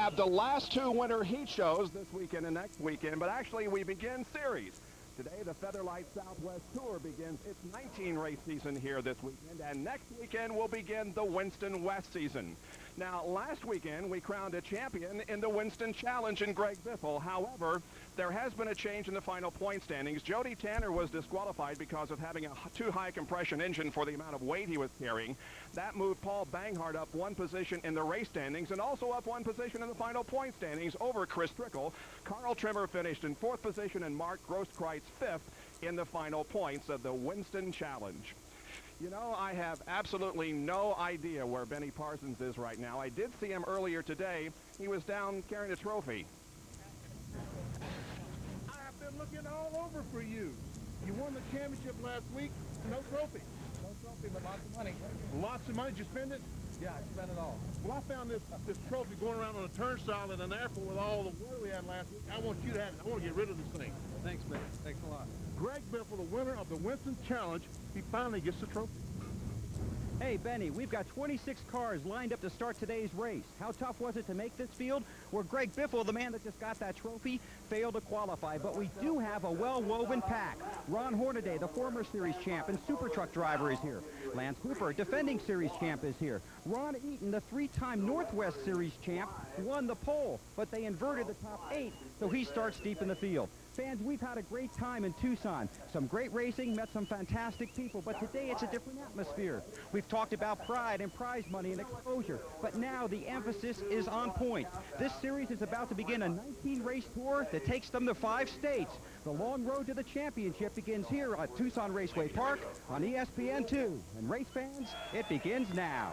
have the last two winter heat shows this weekend and next weekend, but actually we begin series. Today, the Featherlight Southwest Tour begins its 19-race season here this weekend, and next weekend will begin the Winston West season. Now, last weekend, we crowned a champion in the Winston Challenge in Greg Biffle. However, there has been a change in the final point standings. Jody Tanner was disqualified because of having a too high compression engine for the amount of weight he was carrying. That moved Paul Banghart up one position in the race standings and also up one position in the final point standings over Chris Trickle. Carl Trimmer finished in fourth position and Mark Grosskreutz fifth in the final points of the Winston Challenge. You know, I have absolutely no idea where Benny Parsons is right now. I did see him earlier today. He was down carrying a trophy. I've been looking all over for you. You won the championship last week, no trophy. No trophy, but lots of money. Lots of money. Did you spend it? Yeah, I spent it all. Well, I found this trophy going around on a turnstile in an airport with all the weather we had last week. I want you to have it. I want to get rid of this thing. Thanks, man. Thanks a lot. Greg Biffle, the winner of the Winston Challenge, he finally gets the trophy. Hey, Benny, we've got 26 cars lined up to start today's race. How tough was it to make this field? Well, Greg Biffle, the man that just got that trophy, failed to qualify, but we do have a well-woven pack. Ron Hornaday, the former series champ and super truck driver, is here. Lance Cooper, defending series champ, is here. Ron Eaton, the three-time Northwest Series champ, won the pole, but they inverted the top 8, so he starts deep in the field. Fans, we've had a great time in Tucson. Some great racing, met some fantastic people, but today it's a different atmosphere. We've talked about pride and prize money and exposure, but now the emphasis is on points. This series is about to begin a 19-race tour that takes them to 5 states. The long road to the championship begins here at Tucson Raceway Park on ESPN2. And race fans, it begins now.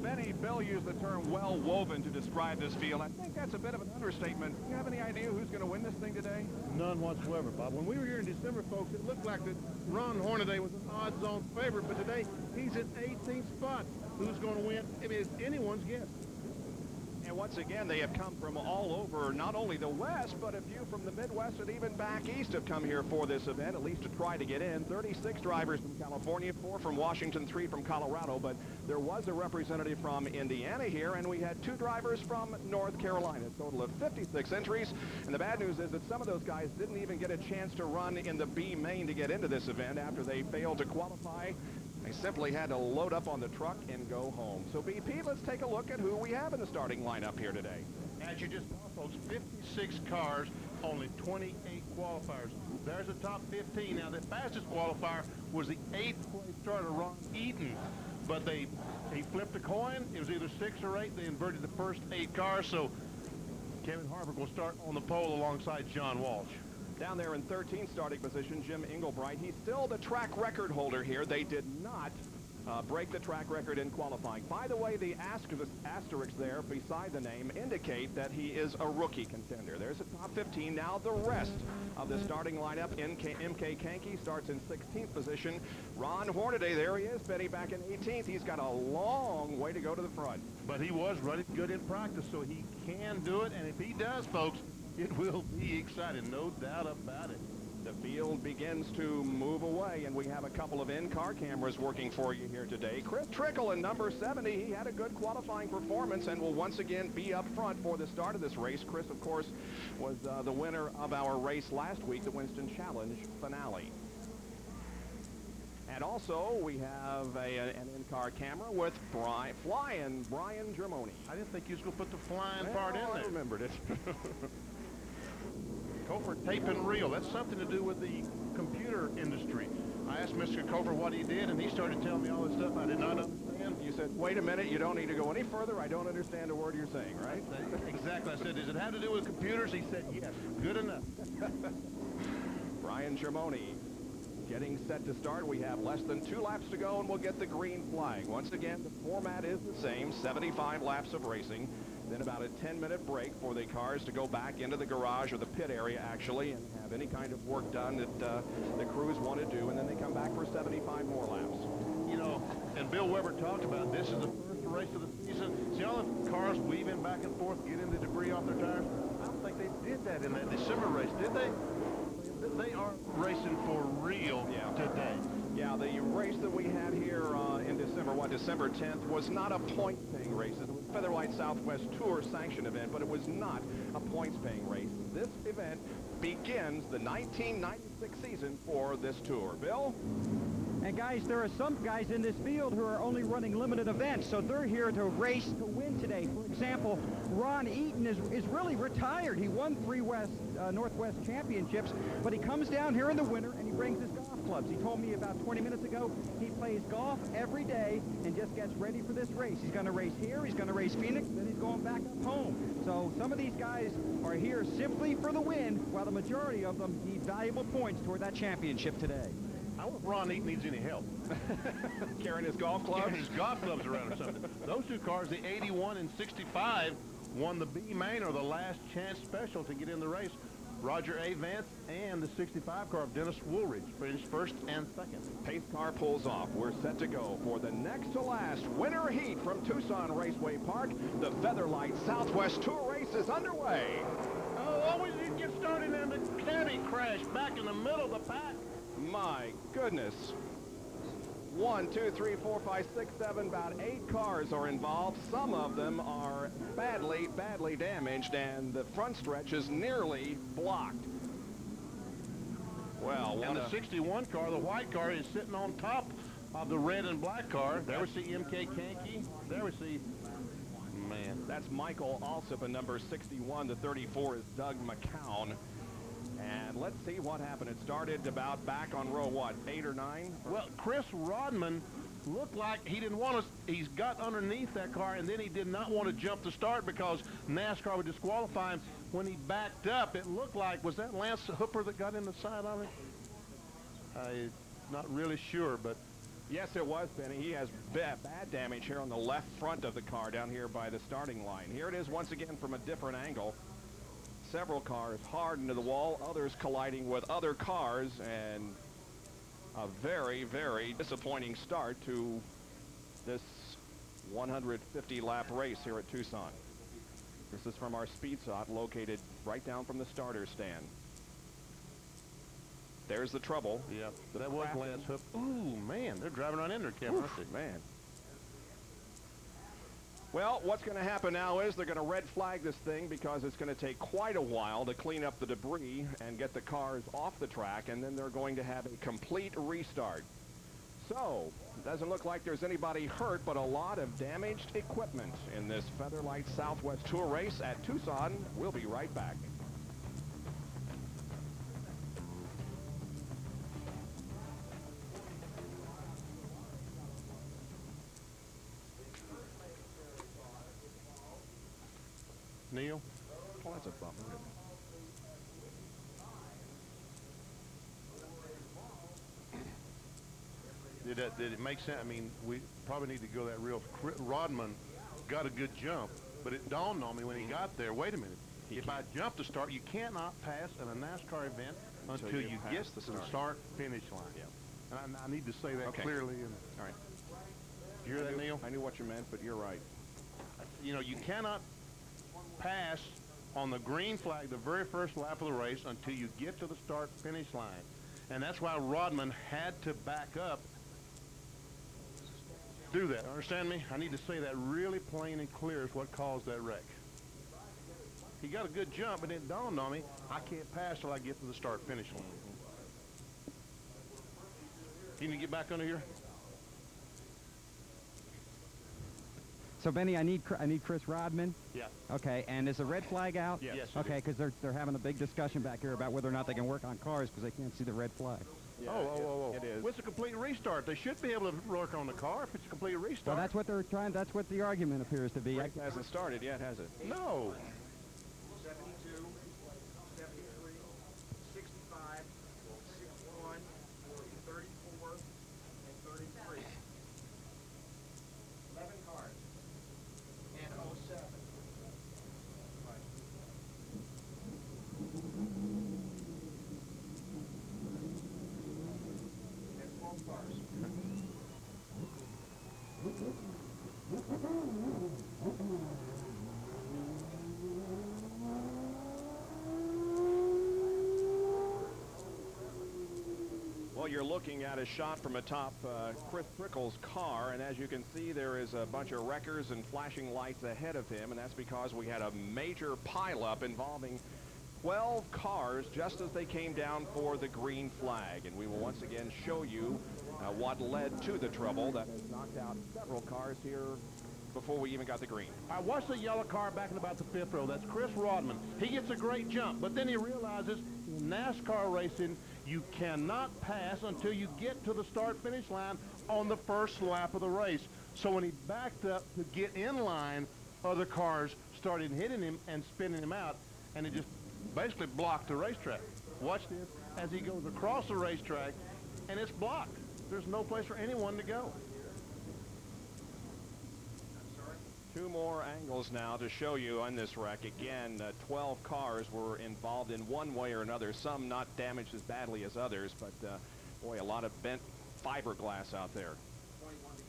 Benny, Bill used the term well-woven to describe this field. I think that's a bit of an understatement. Do you have any idea who's going to win this thing today? None whatsoever, Bob. When we were here in December, folks, it looked like that Ron Hornaday was an odds-on favorite, but today he's at 18th spot. Who's going to win? I mean, it's anyone's guess. And once again, they have come from all over, not only the West, but a few from the Midwest and even back east have come here for this event, at least to try to get in. 36 drivers from California, 4 from Washington, 3 from Colorado, but there was a representative from Indiana here, and we had 2 drivers from North Carolina, a total of 56 entries. And the bad news is that some of those guys didn't even get a chance to run in the B main to get into this event after they failed to qualify. They simply had to load up on the truck and go home. So, BP, let's take a look at who we have in the starting lineup here today. As you just saw, folks, 56 cars, only 28 qualifiers. There's the top 15. Now, the fastest qualifier was the 8th place starter, Ron Eaton. But he flipped a coin. It was either 6 or 8. They inverted the first 8 cars. So, Kevin Harvick will start on the pole alongside John Walsh. Down there in 13th starting position, Jim Englebright. He's still the track record holder here. They did not break the track record in qualifying. By the way, the asterisks there beside the name indicate that he is a rookie contender. There's a top 15. Now the rest of the starting lineup. MK Kanky starts in 16th position. Ron Hornaday, there he is, Benny, back in 18th. He's got a long way to go to the front. But he was running good in practice, so he can do it. And if he does, folks, it will be exciting, no doubt about it. The field begins to move away, and we have a couple of in-car cameras working for you here today. Chris Trickle in number 70, he had a good qualifying performance and will once again be up front for the start of this race. Chris, of course, was the winner of our race last week, the Winston Challenge finale. And also, we have an in-car camera with Brian Germoni. I didn't think you was going to put the flying part in there. I remembered it. Cofer tape and reel. That's something to do with the computer industry. I asked Mr. Cofer what he did, and he started telling me all this stuff I did not understand. You said, wait a minute, you don't need to go any further. I don't understand a word you're saying, right? Exactly. I said, does it have to do with computers? He said, yes. Good enough. Brian Germoni getting set to start. We have less than 2 laps to go, and we'll get the green flag. Once again, the format is the same, 75 laps of racing. Then about a 10-minute break for the cars to go back into the garage or the pit area, actually, and have any kind of work done that the crews want to do, and then they come back for 75 more laps. You know, and Bill Weber talked about this is the first race of the season. See, all the cars back and forth, getting the debris off their tires. I don't think they did that in that December race, did they? They are racing for real today. Yeah, the race that we had here in December, December 10th, was not a points-paying race. It was Featherlight Southwest Tour sanctioned event, but it was not a points-paying race. This event begins the 1996 season for this tour. Bill? And guys, there are some guys in this field who are only running limited events, so they're here to race to win today. For example, Ron Eaton is really retired. He won 3 Northwest championships, but he comes down here in the winter and he brings his golf clubs. He told me about 20 minutes ago he plays golf every day and just gets ready for this race. He's going to race here, he's going to race Phoenix, then he's going back up home. So some of these guys are here simply for the win, while the majority of them need valuable points toward that championship today. I wonder if Ron Eaton needs any help. Carrying his golf clubs? Carrying his golf clubs around or something. Those 2 cars, the 81 and 65, won the B main or the last chance special to get in the race. Roger A. Vance and the 65 car of Dennis Woolridge finished first and second. Pace car pulls off. We're set to go for the next to last winter heat from Tucson Raceway Park. The Featherlight Southwest Tour race is underway. Oh, always you get started and the caddy crash back in the middle of the pack. My goodness. 1, 2, 3, 4, 5, 6, 7, about 8 cars are involved. Some of them are badly damaged, and the front stretch is nearly blocked. Well, and the 61 car, the white car, is sitting on top of the red and black car. There we see M.K. Kanke. There we see, man. That's Michael Alsip, and number 61. The 34 is Doug McCown. And let's see what happened. It started about back on row, 8 or 9? Well, Chris Rodman looked like he didn't want to. He's got underneath that car, and then he did not want to jump to start because NASCAR would disqualify him. When he backed up, it looked like, was that Lance Hooper that got in the side of it? I'm not really sure, but. Yes, it was, Benny. He has bad damage here on the left front of the car down here by the starting line. Here it is once again from a different angle. Several cars hard into the wall, others colliding with other cars, and a very, very disappointing start to this 150-lap race here at Tucson. This is from our speed spot located right down from the starter stand. There's the trouble. Yep, that was Lance Hooper. Ooh, man, they're driving right in there, Kevin. Man. Well, what's going to happen now is they're going to red flag this thing because it's going to take quite a while to clean up the debris and get the cars off the track, and then they're going to have a complete restart. So, it doesn't look like there's anybody hurt, but a lot of damaged equipment in this Featherlight Southwest Tour race at Tucson. We'll be right back. Neil? Oh, that's a bummer. Did it make sense? I mean, we probably need to go that real. Rodman got a good jump, but it dawned on me when he got there, wait a minute. If I jump to start, you cannot pass in a NASCAR event until you get to the start-finish line. Yeah. And I need to say that clearly. And, all right. You hear that, Neil? I knew what you meant, but you're right. You know, you cannot pass on the green flag the very first lap of the race until you get to the start-finish line. And that's why Rodman had to back up. Do that. Understand me? I need to say that really plain and clear is what caused that wreck. He got a good jump, and it dawned on me, I can't pass till I get to the start-finish line. Can you get back under here? So, Benny, I need Chris Rodman. Yeah. Okay, and is the red flag out? Yes. Okay, because they're having a big discussion back here about whether or not they can work on cars because they can't see the red flag. Yeah, oh. It is. Well, it's a complete restart. They should be able to work on the car if it's a complete restart. Well, that's what they're trying. That's what the argument appears to be. It hasn't started yet, has it? No. 72, 73, 65, 61, 34, and 33. 11 cars. And 07. And 12 cars. you're looking at a shot from atop Chris Trickle's car, and as you can see, there is a bunch of wreckers and flashing lights ahead of him, and that's because we had a major pileup involving 12 cars just as they came down for the green flag. And we will once again show you what led to the trouble that has knocked out several cars here before we even got the green. I watched the yellow car back in about the 5th row. That's Chris Rodman. He gets a great jump, but then he realizes in NASCAR racing, you cannot pass until you get to the start-finish line on the first lap of the race. So when he backed up to get in line, other cars started hitting him and spinning him out, and it just basically blocked the racetrack. Watch this as he goes across the racetrack, and it's blocked. There's no place for anyone to go. Two more angles now to show you on this wreck. Again, 12 cars were involved in one way or another, some not damaged as badly as others, but boy, a lot of bent fiberglass out there.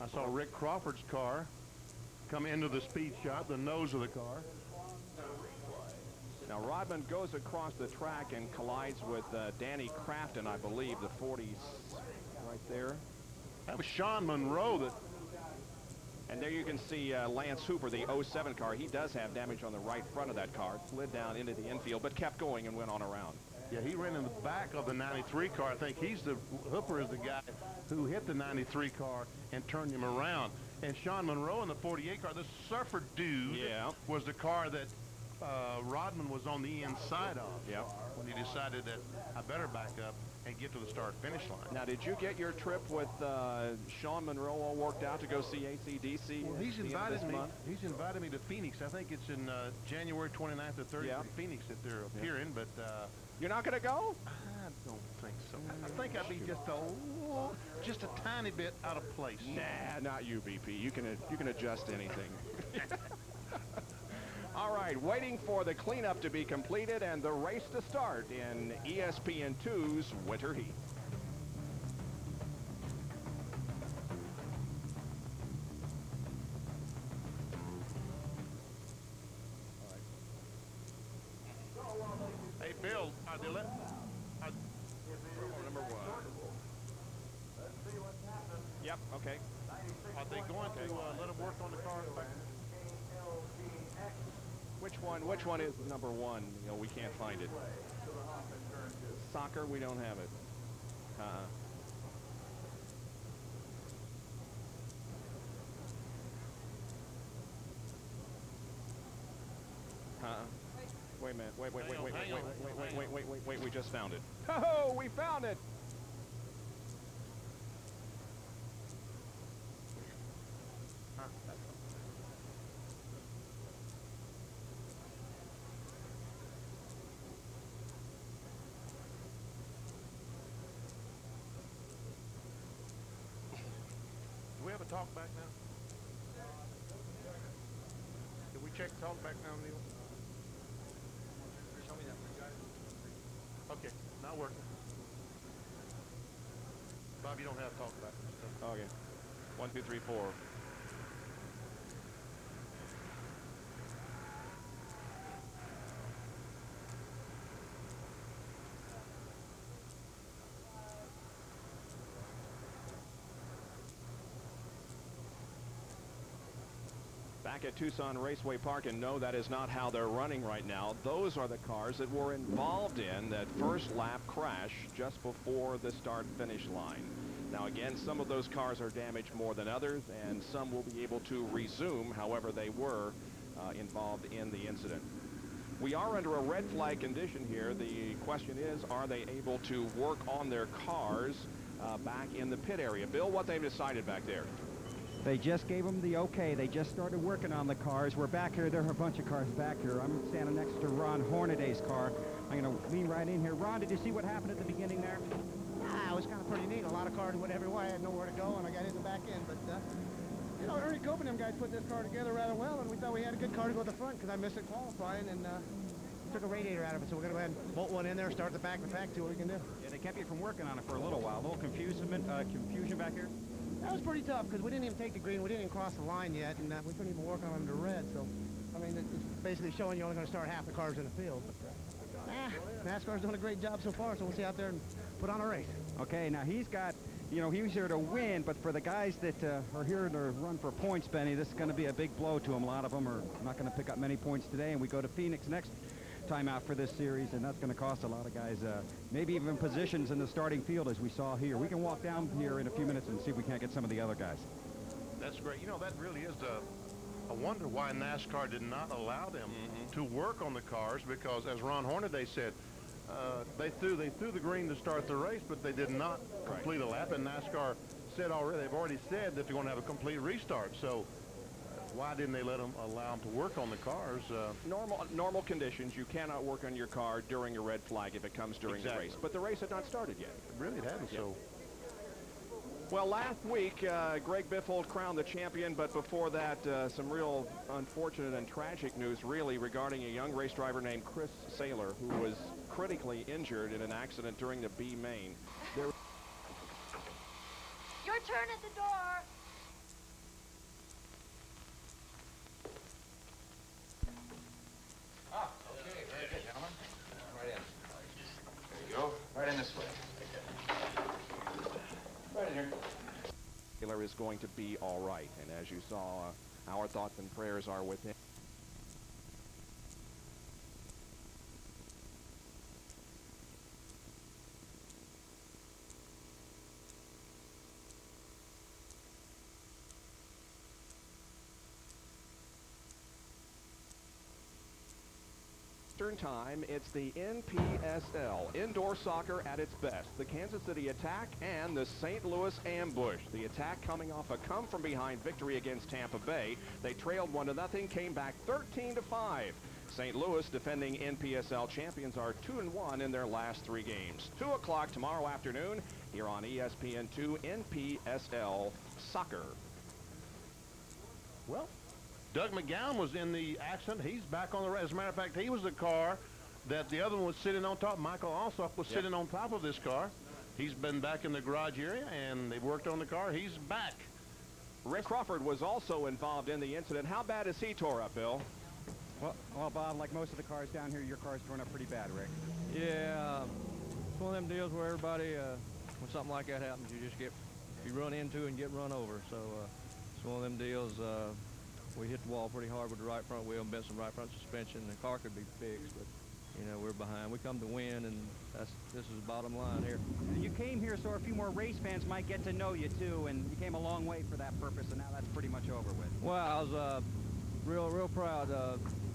I saw Rick Crawford's car come into the speed shot, the nose of the car. Now Rodman goes across the track and collides with Danny Crafton, I believe, the 40s right there. That was Sean Monroe that. And there you can see Lance Hooper, the 07 car. He does have damage on the right front of that car. Slid down into the infield, but kept going and went on around. Yeah, he ran in the back of the 93 car. I think Hooper is the guy who hit the 93 car and turned him around. And Sean Monroe in the 48 car, the surfer dude, was the car that Rodman was on the inside of. Yep. When he decided that I better back up and get to the start-finish line. Now, did you get your trip with Sean Monroe all worked out to go see AC/DC? Well, he's invited me. He's invited me to Phoenix. I think it's in January 29th or 30th in Phoenix that they're appearing. But you're not going to go? I don't think so. I think I'd be just a tiny bit out of place. Nah, not you, BP. You can adjust anything. All right, waiting for the cleanup to be completed and the race to start in ESPN2's Winter Heat. Hey, Bill, Number 1. Yep, okay. Are they going to let him work on the car? Which one is number 1? You know, we can't find it. Soccer, we don't have it. Wait a minute. Wait, we just found it. Oh, we found it! Do we have a talk back now? Can we check talk back now, Neil? Show me that one, guys. Okay, not working. Bob, you don't have talk back. Okay. 1, 2, 3, 4. Back at Tucson Raceway Park, and no, that is not how they're running right now. Those are the cars that were involved in that first lap crash just before the start-finish line. Now, again, some of those cars are damaged more than others, and some will be able to resume, however they were involved in the incident. We are under a red flag condition here. The question is, are they able to work on their cars back in the pit area? Bill, what they've decided back there? They just gave them the okay. They just started working on the cars. We're back here. There are a bunch of cars back here. I'm standing next to Ron Hornaday's car. I'm going to lean right in here. Ron, did you see what happened at the beginning there? It was kind of pretty neat. A lot of cars went every way. I had nowhere to go, and I got in the back end. But, you know, Ernie Cope and them guys put this car together rather well, and we thought we had a good car to go to the front because I missed it qualifying and took a radiator out of it. So we're going to go ahead and bolt one in there, start the back of the pack, see what we can do. Yeah, they kept you from working on it for a little while. A little confusion back here? That was pretty tough because we didn't even take the green. We didn't even cross the line yet, and we couldn't even work on it under red. So, I mean, it's basically showing you're only going to start half the cars in the field. But, NASCAR's doing a great job so far, so we'll see out there and put on a race. Okay, now he's got, you know, he's here to win, but for the guys that are here to run for points, Benny, this is going to be a big blow to them. A lot of them are not going to pick up many points today, and we go to Phoenix next time out for this series, and that's going to cost a lot of guys, maybe even positions in the starting field as we saw here. We can walk down here in a few minutes and see if we can't get some of the other guys. That's great. You know, that really is a wonder why NASCAR did not allow them to work on the cars, because as Ron Hornaday said, they threw the green to start the race, but they did not complete a lap, and NASCAR said already, they've already said that they're going to have a complete restart. So why didn't they allow them to work on the cars? Normal conditions, you cannot work on your car during a red flag if it comes during the race. But the race had not started yet. Really, it hadn't. So. Well, last week, Greg Biffle crowned the champion, but before that, some real unfortunate and tragic news, really, regarding a young race driver named Chris Saylor, who was critically injured in an accident during the B main. Your turn at the door. Okay, very good, gentlemen. Right in. There you go. Right in this way. Right in here. Taylor is going to be all right, and as you saw, our thoughts and prayers are with him. Eastern time, it's the NPSL, indoor soccer at its best. The Kansas City Attack and the St. Louis Ambush. The Attack coming off a come-from-behind victory against Tampa Bay. They trailed 1-0, came back 13-5. St. Louis, defending NPSL champions, are 2-1 in their last 3 games. 2 o'clock tomorrow afternoon here on ESPN2 NPSL Soccer. Well, Doug McGowan was in the accident. He's back on the race. As a matter of fact, he was the car that the other one was sitting on top. Michael Alsop was sitting on top of this car. He's been back in the garage area, and they've worked on the car. He's back. Rick Crawford was also involved in the incident. How bad is he tore up, Bill? Well, Bob, like most of the cars down here, your car's torn up pretty bad, Rick. Yeah, it's one of them deals where everybody, when something like that happens, you run into and get run over. So it's one of them deals. We hit the wall pretty hard with the right front wheel and bent some right front suspension. The car could be fixed, but you know, we're behind. We come to win, and this is the bottom line here. You came here so a few more race fans might get to know you too, and you came a long way for that purpose, and now that's pretty much over with. Well, I was real proud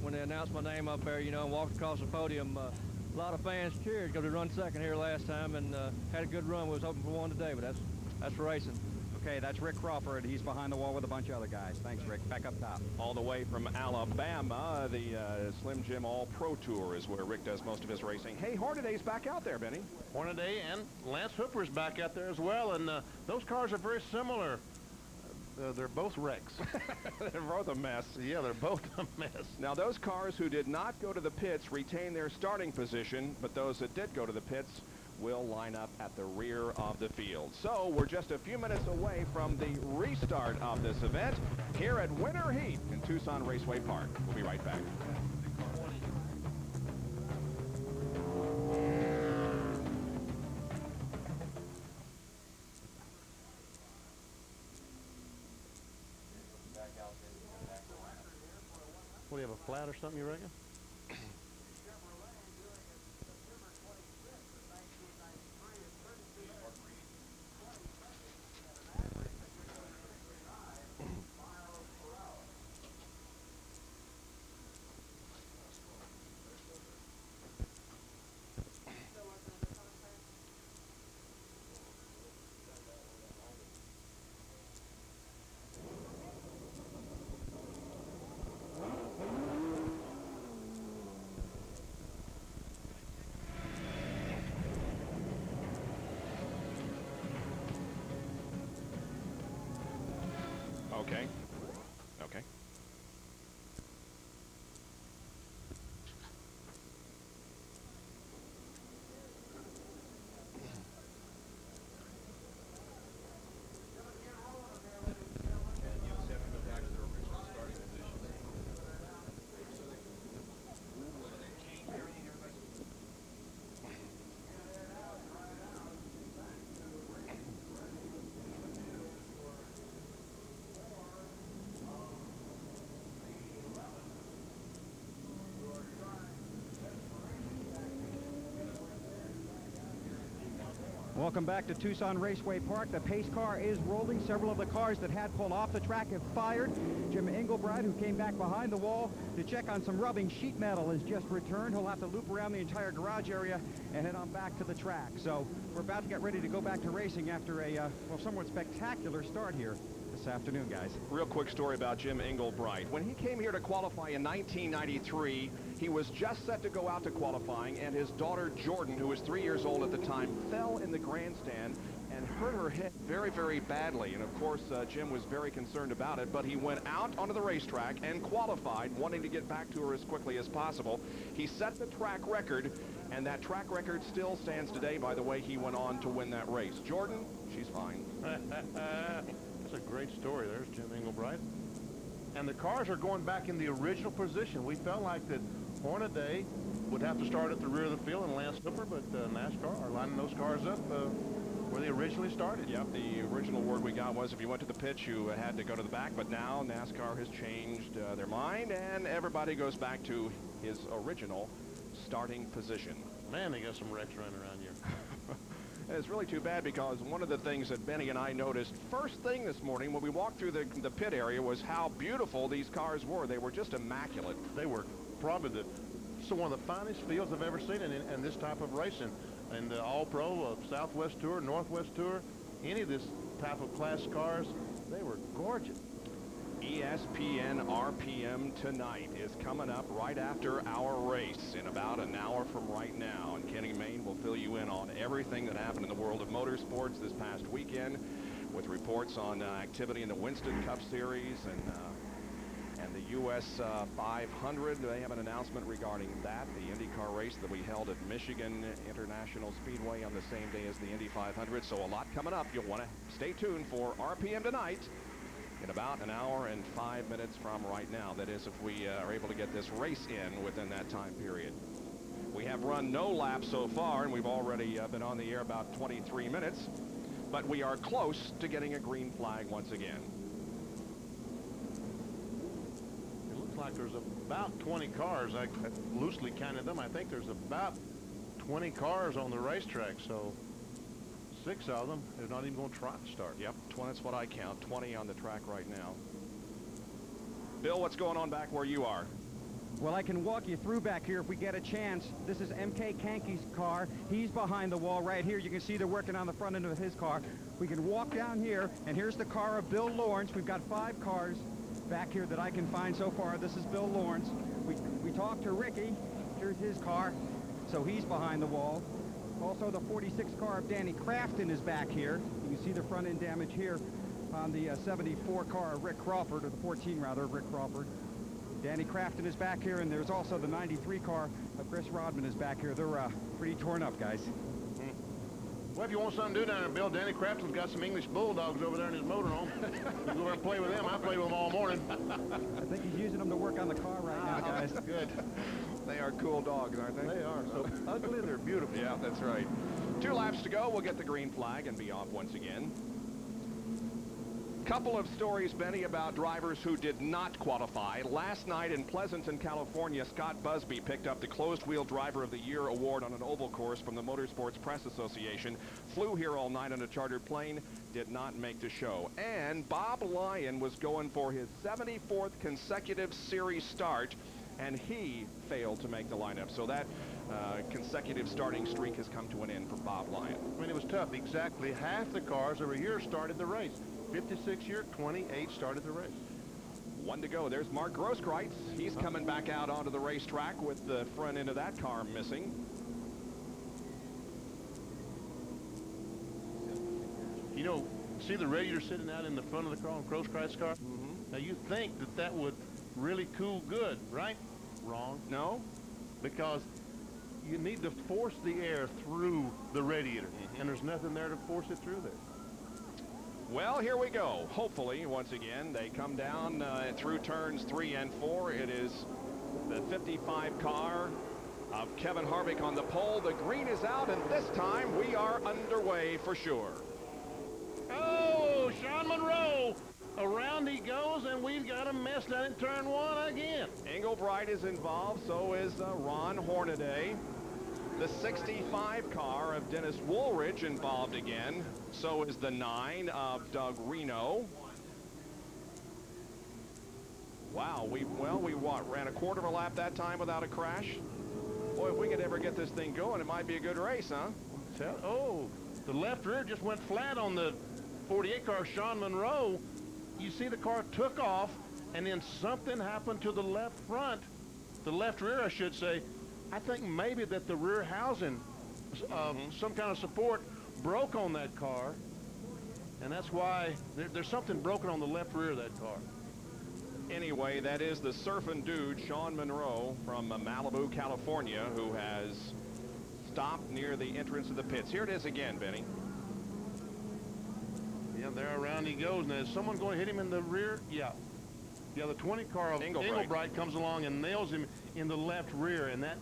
when they announced my name up there, you know, and walked across the podium. A lot of fans cheered because we run second here last time and had a good run. We was hoping for one today, but that's racing. Okay, that's Rick Crawford. He's behind the wall with a bunch of other guys. Thanks, Rick. Back up top. All the way from Alabama, the Slim Jim All-Pro Tour is where Rick does most of his racing. Hey, Hornaday's back out there, Benny. Hornaday and Lance Hooper's back out there as well, and those cars are very similar. They're both wrecks. They're both a mess. Yeah, they're both a mess. Now, those cars who did not go to the pits retain their starting position, but those that did go to the pits will line up at the rear of the field. So we're just a few minutes away from the restart of this event here at Winter Heat in Tucson Raceway Park. We'll be right back. What, do you have a flat or something, you reckon? Okay. Okay. Welcome back to Tucson Raceway Park. The pace car is rolling. Several of the cars that had pulled off the track have fired. Jim Engelbreit, who came back behind the wall to check on some rubbing sheet metal, has just returned. He'll have to loop around the entire garage area and head on back to the track. So we're about to get ready to go back to racing after a, well, somewhat spectacular start here this afternoon, guys. Real quick story about Jim Engelbreit. When he came here to qualify in 1993, he was just set to go out to qualifying, and his daughter Jordan, who was 3 years old at the time, fell in the grandstand and hurt her head very, very badly. And of course, Jim was very concerned about it, but he went out onto the racetrack and qualified, wanting to get back to her as quickly as possible. He set the track record, and that track record still stands today. By the way, he went on to win that race. Jordan, she's fine. That's a great story. There's Jim Engelbreit. And the cars are going back in the original position. We felt like that Hornaday would have to start at the rear of the field and Lance Hooper, but Nascar are lining those cars up where they originally started. Yep, the original word we got was if you went to the pits, you had to go to the back, but now NASCAR has changed their mind, and everybody goes back to his original starting position. Man, they got some wrecks running around here. It's really too bad, because one of the things that Benny and I noticed first thing this morning when we walked through the pit area was how beautiful these cars were. They were just immaculate. They were probably one of the finest fields I've ever seen in this type of racing. And the All-Pro, Southwest Tour, Northwest Tour, any of this type of class cars, they were gorgeous. ESPN RPM tonight is coming up right after our race in about an hour from right now. And Kenny Mayne will fill you in on everything that happened in the world of motorsports this past weekend, with reports on activity in the Winston Cup Series and the U.S. 500. They have an announcement regarding that, the IndyCar race that we held at Michigan International Speedway on the same day as the Indy 500. So a lot coming up. You'll want to stay tuned for RPM tonight in about an hour and 5 minutes from right now. That is, if we are able to get this race in within that time period. We have run no laps so far, and we've already been on the air about 23 minutes, but we are close to getting a green flag once again. It looks like there's about 20 cars. I loosely counted them. I think there's about 20 cars on the racetrack, so 6 of them are not even going to try to start. Yep, that's what I count. 20 on the track right now. Bill, what's going on back where you are? Well, I can walk you through back here if we get a chance. This is M.K. Kanke's car. He's behind the wall right here. You can see they're working on the front end of his car. We can walk down here, and here's the car of Bill Lawrence. We've got 5 cars back here that I can find so far. This is Bill Lawrence. We talked to Ricky. Here's his car. So he's behind the wall. Also, the 46 car of Danny Crafton is back here. You can see the front end damage here on the 74 car of Rick Crawford, or the 14 rather, of Rick Crawford. Danny Crafton is back here, and there's also the 93 car of Chris Rodman is back here. They're pretty torn up, guys. Well, if you want something to do down there, Bill, Danny Crafton's got some English Bulldogs over there in his motorhome. You go over and play with them. I play with them all morning. I think he's using them to work on the car right now, guys. Good. They are cool dogs, aren't they? They are. So ugly, they're beautiful. Yeah, that's right. 2 laps to go. We'll get the green flag and be off once again. Couple of stories, Benny, about drivers who did not qualify. Last night in Pleasanton, California, Scott Busby picked up the Closed Wheel Driver of the Year award on an oval course from the Motorsports Press Association. Flew here all night on a chartered plane, did not make the show. And Bob Lyon was going for his 74th consecutive series start, and he failed to make the lineup. So that consecutive starting streak has come to an end for Bob Lyon. I mean, it was tough. Exactly half the cars every year started the race. 56 year, 28 started the race. 1 to go. There's Mark Grosskreutz. He's coming back out onto the racetrack with the front end of that car missing. You know, see the radiator sitting out in the front of the car on Grosskreitz's car? Now, you think that would really cool good, right? Wrong. No? Because you need to force the air through the radiator, and there's nothing there to force it through there. Well, here we go. Hopefully, once again, they come down through turns 3 and 4. It is the 55 car of Kevin Harvick on the pole. The green is out, and this time we are underway for sure. Oh, Sean Monroe. Around he goes, and we've got a mess down in turn 1 again. Engelbreit is involved, so is Ron Hornaday. The 65 car of Dennis Woolridge involved again. So is the 9 of Doug Reno. Wow, we ran a quarter of a lap that time without a crash. Boy, if we could ever get this thing going, it might be a good race, huh? Oh, the left rear just went flat on the 48 car, Sean Monroe. You see the car took off, and then something happened to the left front, the left rear, I should say. I think maybe that the rear housing, some kind of support, broke on that car, and that's why there's something broken on the left rear of that car. Anyway, that is the surfing dude, Sean Monroe, from Malibu, California, who has stopped near the entrance of the pits. Here it is again, Benny. Yeah, there around he goes. Now, is someone going to hit him in the rear? Yeah. Yeah, the 20 car of Englebright comes along and nails him in the left rear, and that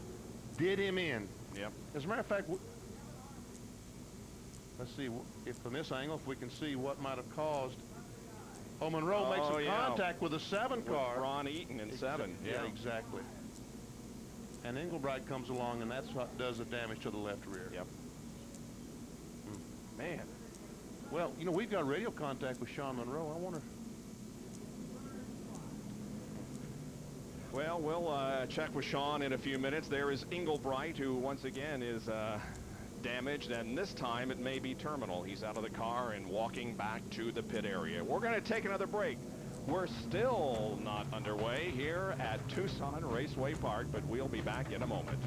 did him in. Yep. As a matter of fact, let's see if from this angle, if we can see what might have caused. Oh, Monroe makes some contact with a 7 car. With Ron Eaton in 7. Yeah, exactly. And Englebright comes along, and that's what does the damage to the left rear. Yep. Man. Well, you know, we've got radio contact with Sean Monroe. I wonder. Well, we'll check with Sean in a few minutes. There is Englebright, who once again is damaged, and this time it may be terminal. He's out of the car and walking back to the pit area. We're going to take another break. We're still not underway here at Tucson Raceway Park, but we'll be back in a moment.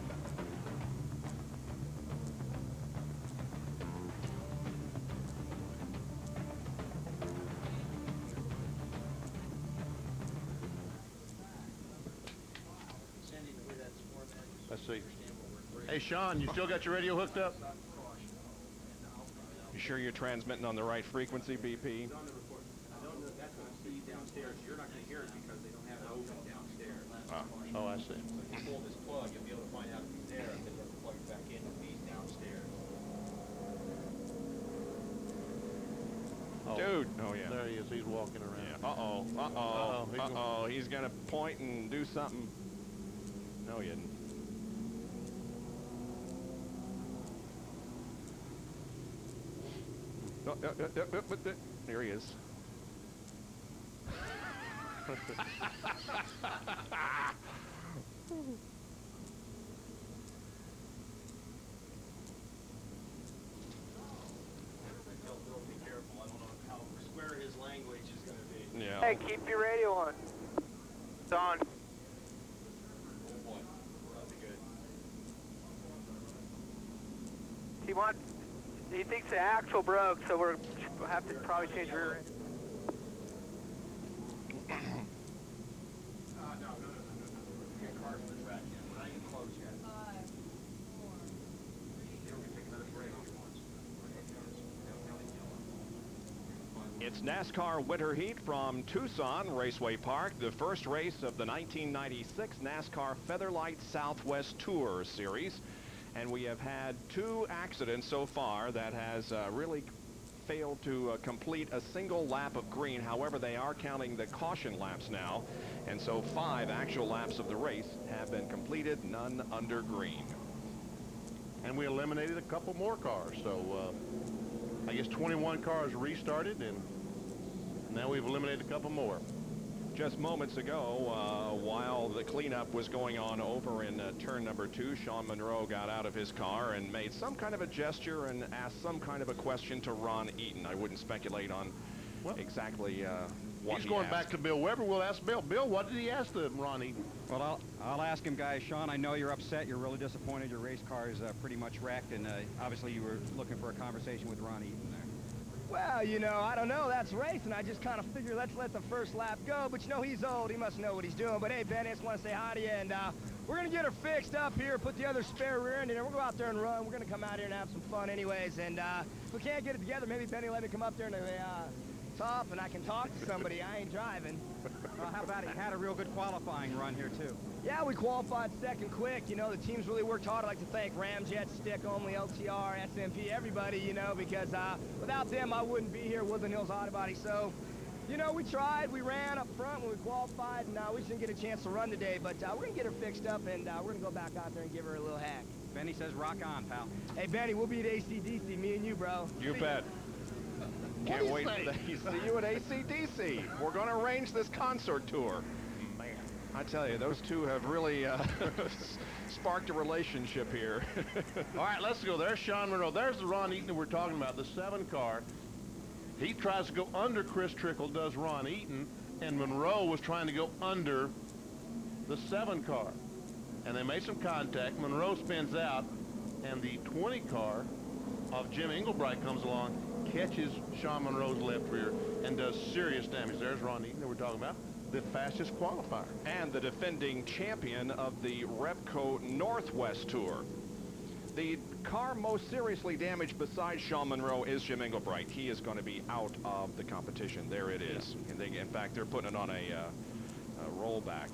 Let's see. Hey, Sean, you still got your radio hooked up? You sure you're transmitting on the right frequency, BP? Downstairs, you're not going to hear it because they don't have it open downstairs. Oh, I see. If you pull this plug, you'll be able to find out if he's there, and then you have to plug it back in if he's downstairs. Oh, Dude. Oh, yeah. there he is. He's walking around. Yeah. Uh-oh. Uh-oh. Uh-oh. He's going to point and do something. No, he didn't. There he is. Be careful. I don't know how square his language is going to be. Yeah. Hey, keep your radio on. It's on. Oh boy, that'll be good. He thinks the axle broke, so we'll have to probably change rear end. No. We got cars on the track yet. We're not even close yet. 5, 4, 3. We're going to take another break if he wants. It's NASCAR Winter Heat from Tucson Raceway Park, the first race of the 1996 NASCAR Featherlight Southwest Tour Series. And we have had 2 accidents so far that has really failed to complete a single lap of green. However, they are counting the caution laps now. And so 5 actual laps of the race have been completed, none under green. And we eliminated a couple more cars. So I guess 21 cars restarted, and now we've eliminated a couple more. Just moments ago, while the cleanup was going on over in turn number 2, Sean Monroe got out of his car and made some kind of a gesture and asked some kind of a question to Ron Eaton. I wouldn't speculate on exactly what He's going back to Bill Weber. We'll ask Bill. Bill, what did he ask the Ron Eaton? Well, I'll ask him, guys. Sean, I know you're upset. You're really disappointed. Your race car is pretty much wrecked, and obviously you were looking for a conversation with Ron Eaton there. Well, you know, I don't know. That's racing. I just kind of figure let's let the first lap go. But, you know, he's old. He must know what he's doing. But, hey, Ben, I just want to say hi to you. And we're going to get her fixed up here, put the other spare rear end in, and we'll go out there and run. We're going to come out here and have some fun anyways. And if we can't get it together, maybe Benny let me come up there in the top and I can talk to somebody. I ain't driving. Well, how about it? You had a real good qualifying run here, too. Yeah, we qualified second quick. You know, the team's really worked hard. I'd like to thank Ramjet, Stick Only, LTR, SMP, everybody, you know, because without them, I wouldn't be here, Woodland Hills Auto Body. So, You know, we tried. We ran up front when we qualified, and we just didn't get a chance to run today. But we're going to get her fixed up, and we're going to go back out there and give her a little hack. Benny says rock on, pal. Hey, Benny, we'll be at ACDC, me and you, bro. You bet. Can't wait to see you at ACDC. We're going to arrange this concert tour. Man, I tell you, those two have really sparked a relationship here. All right, let's go. There's Sean Monroe. There's the Ron Eaton that we're talking about, the 7 car. He tries to go under Chris Trickle, does Ron Eaton, and Monroe was trying to go under the 7 car. And they made some contact. Monroe spins out, and the 20 car of Jim Englebright comes along, catches Sean Monroe's left rear, and does serious damage. There's Ron Eaton that we're talking about, the fastest qualifier. And the defending champion of the Repco Northwest Tour. The car most seriously damaged besides Sean Monroe is Jim Englebright. He is going to be out of the competition. There it is. And they, in fact, they're putting it on a rollback.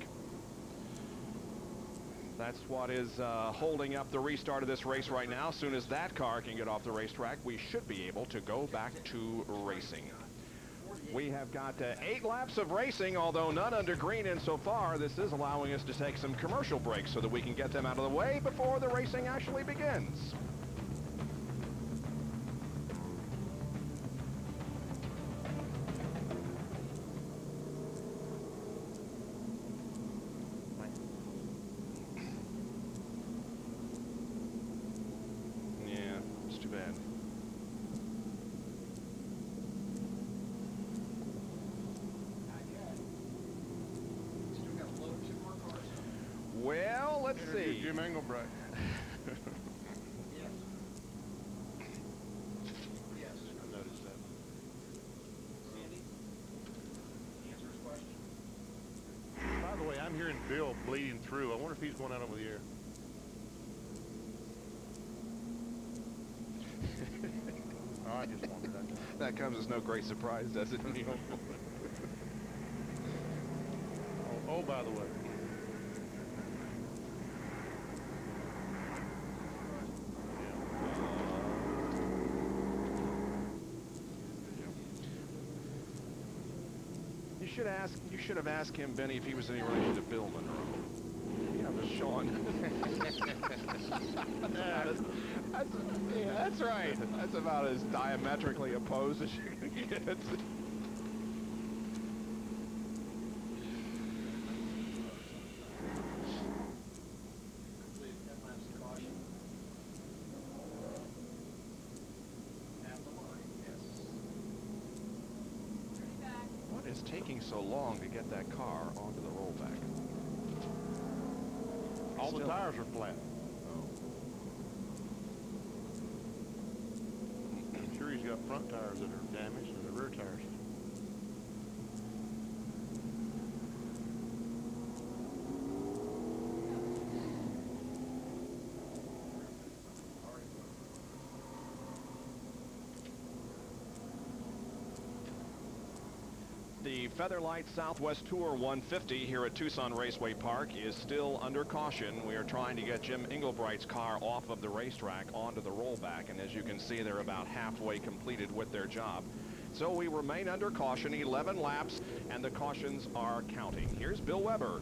That's what is holding up the restart of this race right now. As soon as that car can get off the racetrack, we should be able to go back to racing. We have got 8 laps of racing, although none under green in so far. This is allowing us to take some commercial breaks so that we can get them out of the way before the racing actually begins. Yeah, it's too bad. Well, let's see. Jim Englebright. Yes. Yes. I noticed that. Sandy, answer his question. By the way, I'm hearing Bill bleeding through. I wonder if he's going out over the air. Oh, I just wondered that. That comes as no great surprise, does it, Neil? Oh, by the way. You should have asked him, Benny, if he was any relation to Bill Monroe. Yeah, but Sean. That's right. That's about as diametrically opposed as you can get. What is taking so long to get that car onto the rollback? All the tires are flat. I'm sure he's got front tires that are damaged and the rear tires. The Featherlight Southwest Tour 150 here at Tucson Raceway Park is still under caution. We are trying to get Jim Englebright's car off of the racetrack onto the rollback, and as you can see, they're about halfway completed with their job. So we remain under caution, 11 laps, and the cautions are counting. Here's Bill Weber.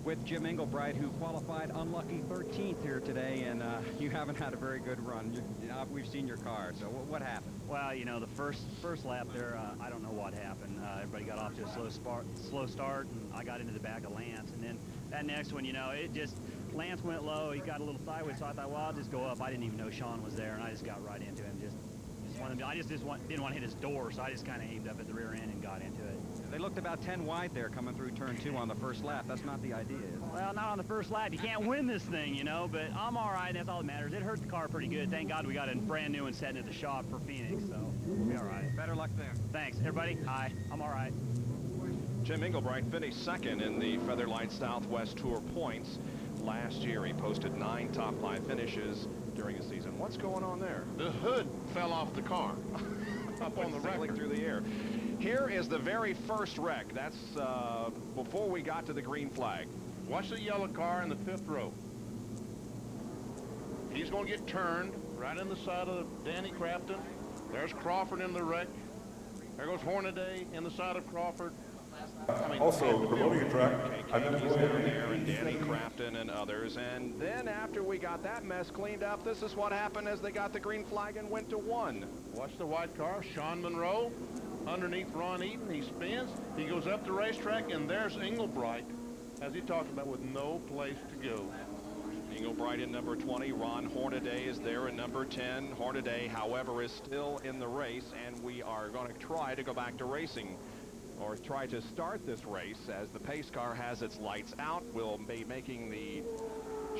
With Jim Englebright, who qualified unlucky 13th here today, and you haven't had a very good run. We've seen your car, so what happened? Well, you know, the first lap there, I don't know what happened. Everybody got off to a slow start, and I got into the back of Lance. And then that next one, you know, Lance went low. He got a little sideways, so I thought, well, I'll just go up. I didn't even know Sean was there, and I just got right into him. I just didn't want to hit his door, so I just kind of aimed up at the rear end and got into it. They looked about 10 wide there coming through turn 2 on the first lap. That's not the idea, is it? Well, not on the first lap. You can't win this thing, you know, but I'm all right. That's all that matters. It hurt the car pretty good. Thank God we got a brand new one setting at the shop for Phoenix, so we'll be all right. Better luck there. Thanks, everybody. Hi, I'm all right. Jim Englebright finished second in the Featherlight Southwest Tour points. Last year, he posted 9 top 5 finishes during the season. What's going on there? The hood fell off the car. Up on the record. Through the air. Here is the very first wreck. That's before we got to the green flag. Watch the yellow car in the 5th row. He's going to get turned right in the side of Danny Crafton. There's Crawford in the wreck. There goes Hornaday in the side of Crawford. Also promoting a track. He's down there, and Danny Crafton and others. And then after we got that mess cleaned up, this is what happened as they got the green flag and went to 1. Watch the white car, Sean Monroe, underneath Ron Eaton. He spins, he goes up the racetrack, and there's Englebright, as he talked about, with no place to go. Englebright in number 20. Ron Hornaday is there in number 10. Hornaday, however, is still in the race, and we are going to try to go back to racing, or try to start this race as the pace car has its lights out. We'll be making the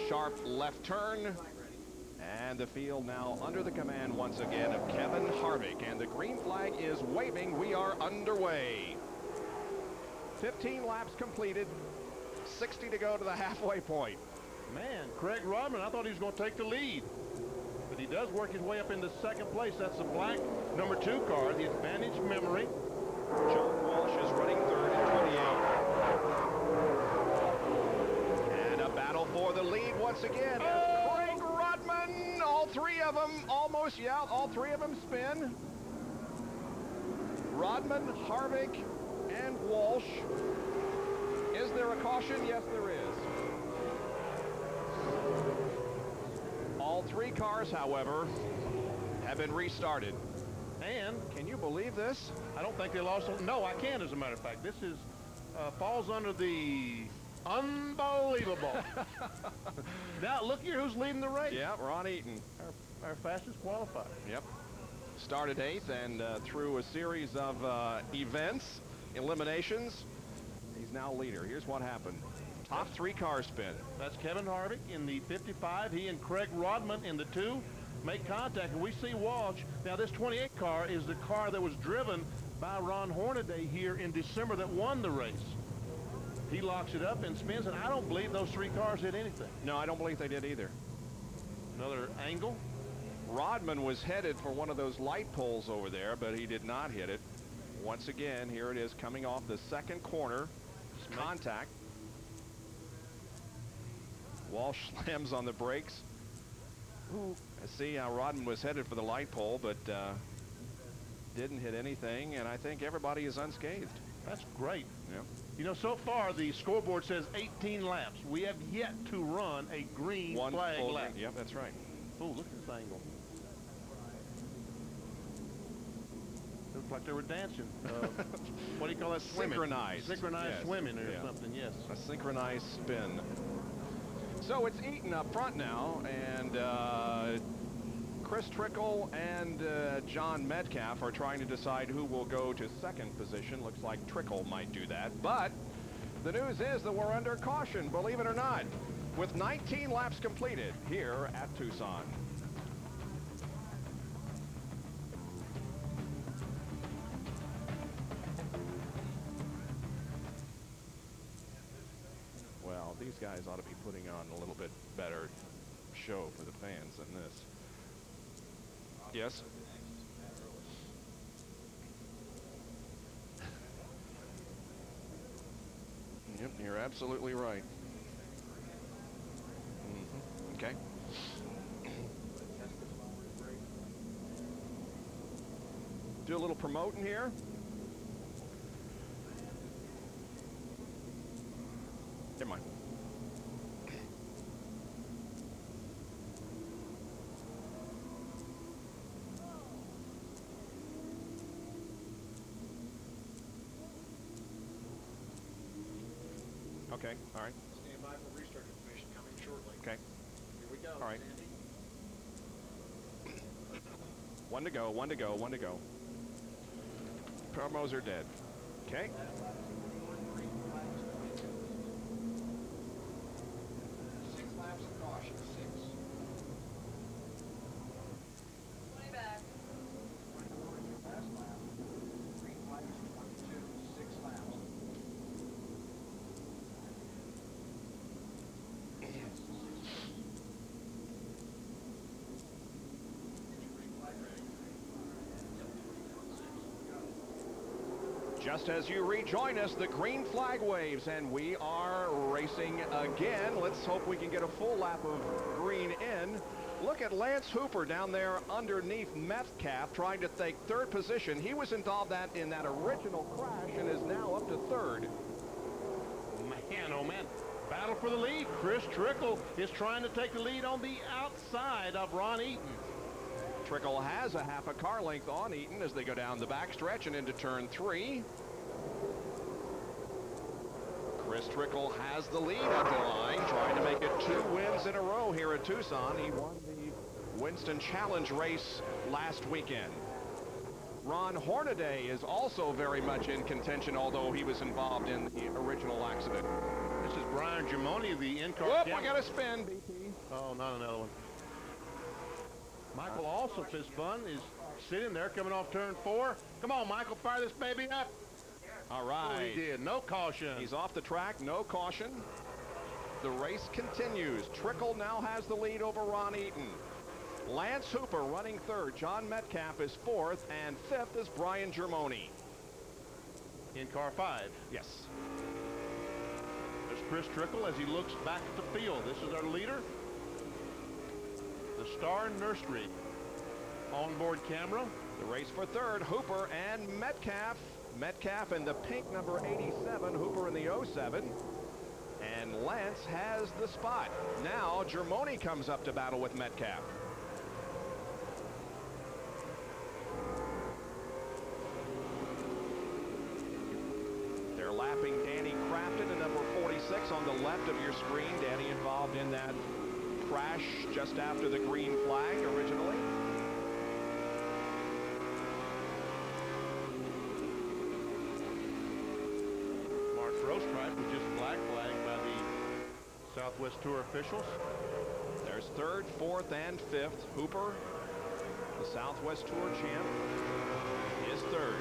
sharp left turn, and the field now under the command once again of Kevin Harvick, and the green flag is waving. We are underway. 15 laps completed, 60 to go to the halfway point. Man, Craig Rodman, I thought he was going to take the lead. But he does work his way up into second place. That's the black number 2 car, the Advantage Memory. John Walsh is running third at 28. And a battle for the lead once again. Craig Rodman, all 3 of them almost, all 3 of them spin. Rodman, Harvick, and Walsh. Is there a caution? Yes, there is. All 3 cars, however, have been restarted. And can you believe this? I don't think they lost. No, I can't, as a matter of fact. This is falls under the unbelievable. Now, look here who's leading the race. Yeah, Ron Eaton. Our fastest qualifier. Yep. Started 8th and through a series of events, eliminations, he's now leader. Here's what happened. Top 3 cars spin. That's Kevin Harvick in the 55. He and Craig Rodman in the 2 make contact, and we see Walsh. Now, this 28 car is the car that was driven by Ron Hornaday here in December that won the race. He locks it up and spins, and I don't believe those 3 cars did anything. No, I don't believe they did either. Another angle. Rodman was headed for one of those light poles over there, but he did not hit it. Once again, here it is coming off the second corner. Contact. Walsh slams on the brakes. See how Rodman was headed for the light pole, but didn't hit anything, and I think everybody is unscathed. That's great. Yeah. You know, so far the scoreboard says 18 laps. We have yet to run a green flag lap. Yep, that's right. Oh, look at this angle. Looked like they were dancing. What do you call that? Swimming. Synchronized. Synchronized swimming or Yeah. something, yes. A synchronized spin. So it's Eaton up front now, and Chris Trickle and John Metcalf are trying to decide who will go to second position. Looks like Trickle might do that, but the news is that we're under caution, believe it or not, with 19 laps completed here at Tucson. Well, these guys ought to be putting on a little bit better show for the fans than this. Yes? Yep, you're absolutely right. Okay. Do a little promoting here. Never mind. Okay, all right. Stand by for restart information coming shortly. Okay. Here we go. All right. Sandy. One to go, one to go, one to go. Promos are dead. Okay. Six laps of caution. 20 back. Last lap. Green flag is 22. 6 laps. Just as you rejoin us, the green flag waves, and we are racing again. Let's hope we can get a full lap of green in. Look at Lance Hooper down there underneath Metcalf trying to take third position. He was involved in that original crash and is now up to third. Man, oh man. Battle for the lead. Chris Trickle is trying to take the lead on the outside of Ron Eaton. Trickle has a half a car length on Eaton as they go down the backstretch and into turn 3. Chris Trickle has the lead at the line, trying to make it 2 wins in a row here at Tucson. He won the Winston Challenge race last weekend. Ron Hornaday is also very much in contention, although he was involved in the original accident. This is Brian Germoni, the in-car. Whoop, we got a spin, BT. Oh, not another one. Michael also says fun is sitting there coming off turn 4. Come on, Michael, fire this baby up. All right. Oh, he did. No caution. He's off the track, no caution. The race continues. Trickle now has the lead over Ron Eaton. Lance Hooper running third. John Metcalf is fourth, and fifth is Brian Germoni. In car 5. Yes. There's Chris Trickle as he looks back at the field. This is our leader. The Star Nursery onboard camera. The race for third, Hooper and Metcalf. Metcalf in the pink number 87, Hooper in the 07. And Lance has the spot. Now Germoni comes up to battle with Metcalf. They're lapping Danny Crafton in number 46 on the left of your screen. Danny involved in that crash just after the green flag originally. Mark Rostripe was just flagged by the Southwest Tour officials. There's third, fourth, and fifth. Hooper, the Southwest Tour champ, is third.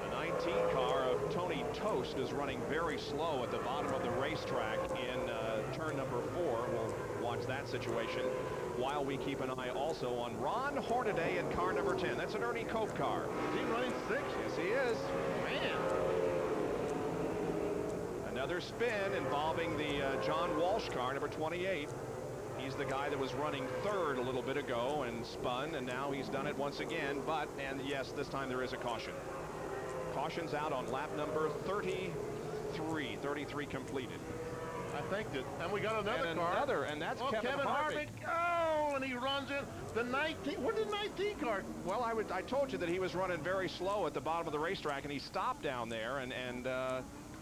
The 19 car of Tony Toast is running very slow at the bottom of the racetrack in turn number 4. We'll watch that situation while we keep an eye also on Ron Hornaday in car number 10. That's an Ernie Cope car. Is he running 6? Yes, he is. Man. Another spin involving the John Walsh car, number 28. He's the guy that was running third a little bit ago and spun, and now he's done it once again. And yes, this time there is a caution. Caution's out on lap number 33. 33 completed. I think that, and we got another car. And that's Kevin Harvick. Oh, and he runs in the 19. Where did 19 car? Well, I told you that he was running very slow at the bottom of the racetrack, and he stopped down there, and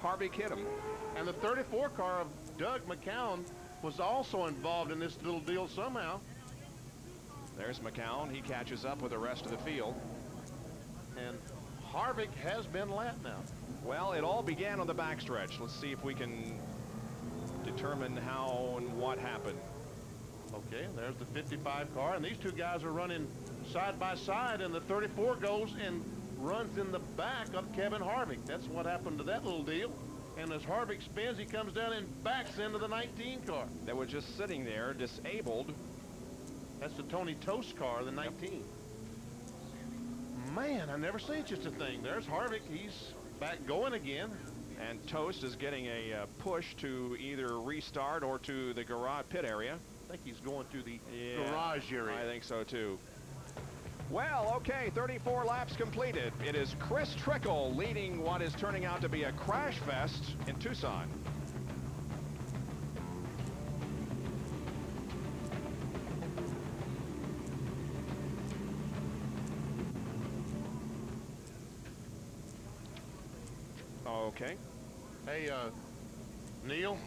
Harvick hit him. And the 34 car of Doug McCown was also involved in this little deal somehow. There's McCown. He catches up with the rest of the field. And Harvick has been lapped now. Well, it all began on the backstretch. Let's see if we can determine how and what happened. Okay, there's the 55 car, and these two guys are running side by side, and the 34 goes and runs in the back of Kevin Harvick. That's what happened to that little deal. And as Harvick spins, he comes down and backs into the 19 car. They were just sitting there, disabled. That's the Tony Toast car, the 19. Yep. Man, I've never seen such a thing. There's Harvick. He's back going again. And Toast is getting a push to either restart or to the garage pit area. I think he's going to the garage area. I think so, too. Well, okay, 34 laps completed. It is Chris Trickle leading what is turning out to be a crash fest in Tucson. Okay. Hey, Neil,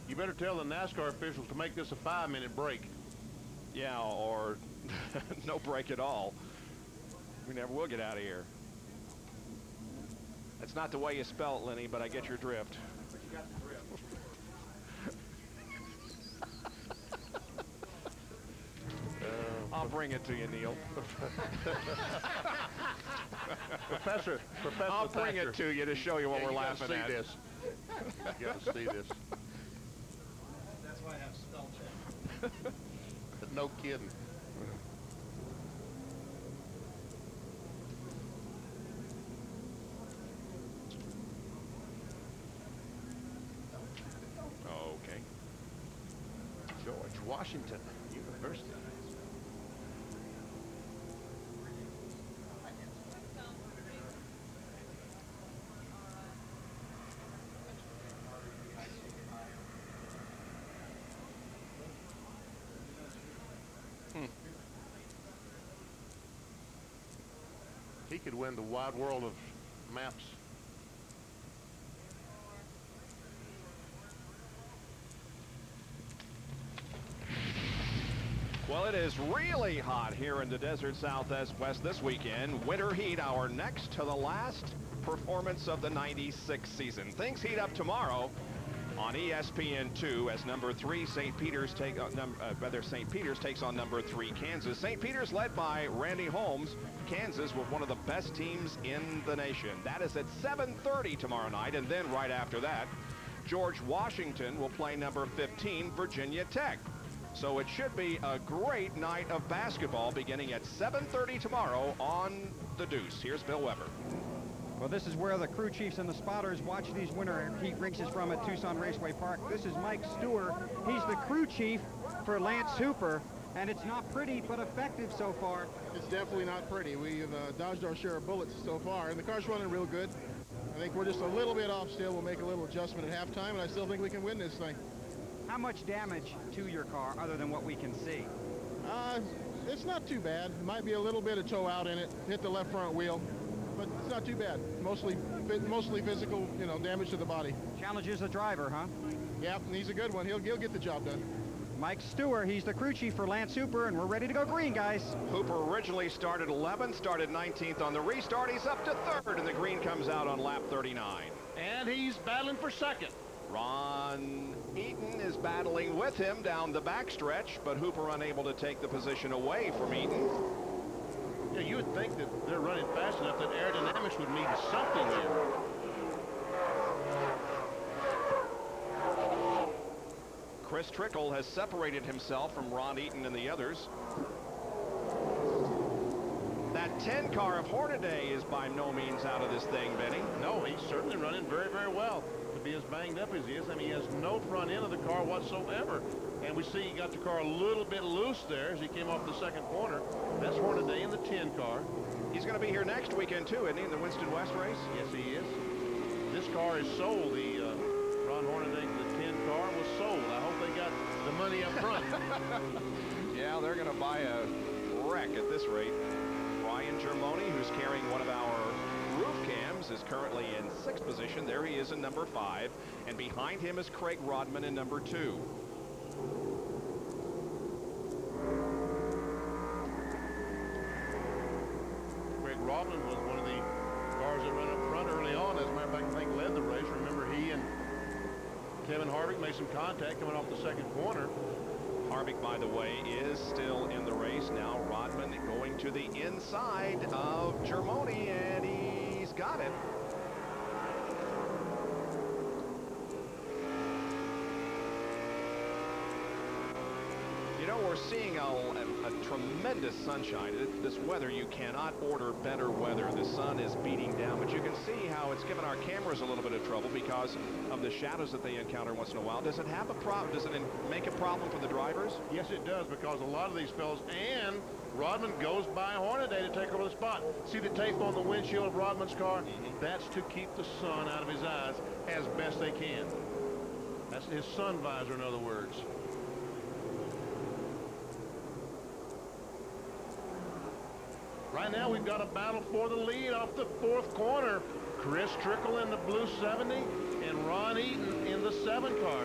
you better tell the NASCAR officials to make this a 5-minute break. Yeah, or no break at all. We never will get out of here. That's not the way you spell it, Lenny, but I get your drift. But you got the drift. I'll bring it to you, Neil. Professor I'll bring Thatcher. it to you to show you what we're laughing at. You got to see this. That's why I have spell check. No kidding. Washington University. He could win the wide world of maps. Well, it is really hot here in the desert Southwest this weekend. Winter heat, our next to the last performance of the 96 season. Things heat up tomorrow on ESPN2 as number 3 St. Peter's takes on number 3 Kansas. St. Peter's led by Randy Holmes. Kansas with one of the best teams in the nation. That is at 7:30 tomorrow night, and then right after that, George Washington will play number 15 Virginia Tech. So it should be a great night of basketball beginning at 7:30 tomorrow on the Deuce. Here's Bill Weber. Well, this is where the crew chiefs and the spotters watch these winter heat races from at Tucson Raceway Park. This is Mike Stewart. He's the crew chief for Lance Hooper, and it's not pretty but effective so far. It's definitely not pretty. We've dodged our share of bullets so far, and the car's running real good. I think we're just a little bit off still. We'll make a little adjustment at halftime, and I still think we can win this thing. How much damage to your car other than what we can see? It's not too bad. It might be a little bit of toe out in it, hit the left front wheel, but it's not too bad. Mostly physical, damage to the body. Challenges the driver, huh? Yeah, and he's a good one. He'll get the job done. Mike Stewart, he's the crew chief for Lance Hooper, and we're ready to go green, guys. Hooper originally started 11th, started 19th on the restart. He's up to 3rd, and the green comes out on lap 39. And he's battling for 2nd. Ron Eaton is battling with him down the backstretch, but Hooper unable to take the position away from Eaton. Yeah, you would think that they're running fast enough that aerodynamics would mean something there. Chris Trickle has separated himself from Ron Eaton and the others. That 10 car of Hornaday is by no means out of this thing, Benny. No, he's certainly running very, very well. To be as banged up as he is, I mean, he has no front end of the car whatsoever. And we see he got the car a little bit loose there as he came off the second corner. That's Hornaday in the 10 car. He's going to be here next weekend, too, isn't he, in the Winston West race? Yes, he is. This car is sold. The Ron Hornaday, the 10 car, was sold. I hope they got the money up front. Yeah, they're going to buy a wreck at this rate. Brian Germoni, who's carrying one of our roof cams, is currently in 6th position. There he is in number 5. And behind him is Craig Rodman in number 2. Craig Rodman was one of the cars that ran up front early on. As a matter of fact, I think led the race. Remember, he and Kevin Harvick made some contact coming off the second corner. Harvick, by the way, is still in the race. Now Rodman going to the inside of Germoni, and he's got it. You know, we're seeing a tremendous sunshine. This weather, you cannot order better weather. The sun is beating down, but you can see how it's given our cameras a little bit of trouble because of the shadows that they encounter once in a while. Does it have a problem? Does it make a problem for the drivers? Yes, it does, because a lot of these fellows, and Rodman goes by Hornaday to take over the spot. See the tape on the windshield of Rodman's car? That's to keep the sun out of his eyes as best they can. That's his sun visor, in other words. Right now, we've got a battle for the lead off the 4th corner. Chris Trickle in the blue 70 and Ron Eaton in the 7 car.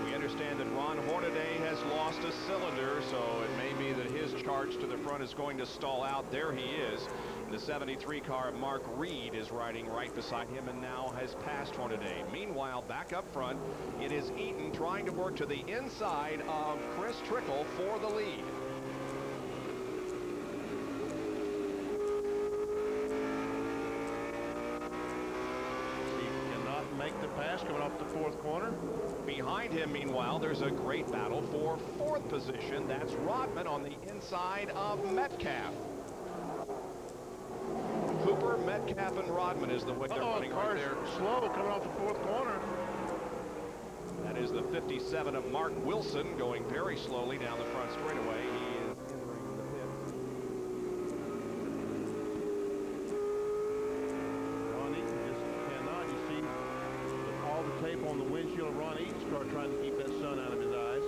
We understand that Ron Hornaday has lost a cylinder, so it may be that his charge to the front is going to stall out. There he is. The 73 car, Mark Reed, is riding right beside him and now has passed Hornaday. Meanwhile, back up front, it is Eaton trying to work to the inside of Chris Trickle for the lead. Make the pass coming off the 4th corner. Behind him, meanwhile, there's a great battle for 4th position. That's Rodman on the inside of Metcalf. Hooper, Metcalf, and Rodman is the way they're running right there. Slow coming off the 4th corner. That is the 57 of Mark Wilson going very slowly down the front straightaway. He is entering the pits. Ron Eaton just cannot. You see all the tape on the windshield of Ron Eaton's car trying to keep that sun out of his eyes.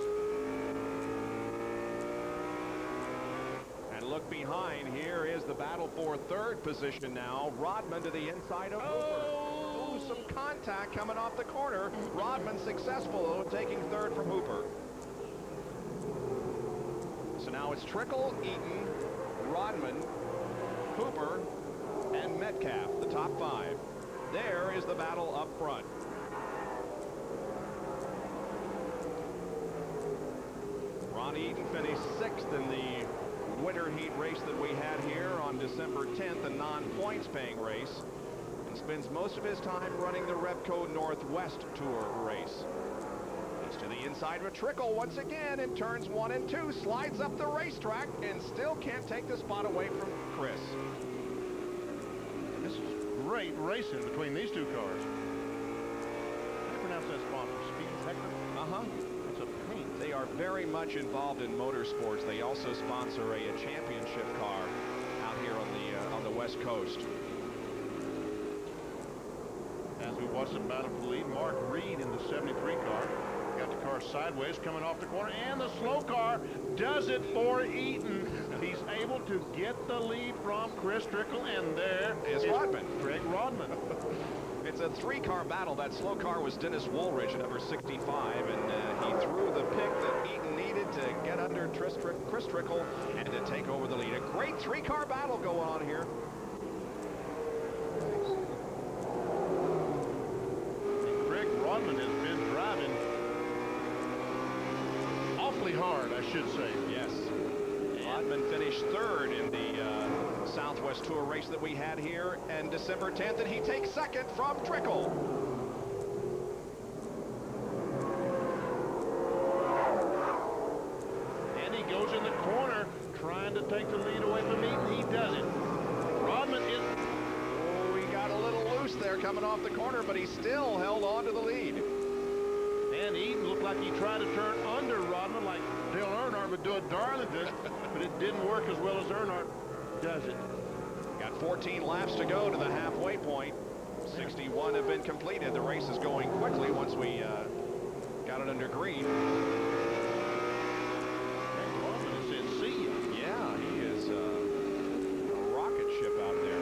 And look behind. Here is the battle for third position now. Rodman to the inside of Hooper. Ooh, some contact coming off the corner. Rodman successful, though, taking third from Hooper. So now it's Trickle, Eaton, Rodman, Hooper, and Metcalf, the top 5. There is the battle up front. Ron Eaton finished 6th in the winter heat race that we had here on December 10th, a non-points paying race, and spends most of his time running the Repco Northwest Tour race. He's to the inside of a Trickle once again in turns 1 and 2, slides up the racetrack and still can't take the spot away from Chris. This is great racing between these two cars. How do you pronounce that sponsor? Speed Hector? Uh-huh. It's a pain. They are very much involved in motorsports. They also sponsor a championship car out here on the West Coast. As we watch the battle for the lead, Mark Reed in the 73 car. Got the car sideways coming off the corner, and the slow car does it for Eaton. He's able to get the lead from Chris Trickle, and there is Rodman. Greg Rodman. It's a 3-car battle. That slow car was Dennis Woolridge at number 65, and he threw the pick that Eaton needed to get under Chris Trickle and to take over the lead. A great 3-car battle going on here. And Greg Rodman has been driving awfully hard, I should say. Yes. Rodman finished 3rd in the Southwest Tour race that we had here on December 10th, and he takes 2nd from Trickle. And he goes in the corner trying to take the lead away from Eaton. He does it. Rodman is... Oh, he got a little loose there coming off the corner, but he still held on to the lead. And Eaton looked like he tried to turn under Rodman like Dale Earnhardt would do at Darlington, but it didn't work as well as Earnhardt does it. Got 14 laps to go to the halfway point. 61 have been completed. The race is going quickly once we got it under green. And Rodman said, see ya. Yeah, he is a rocket ship out there.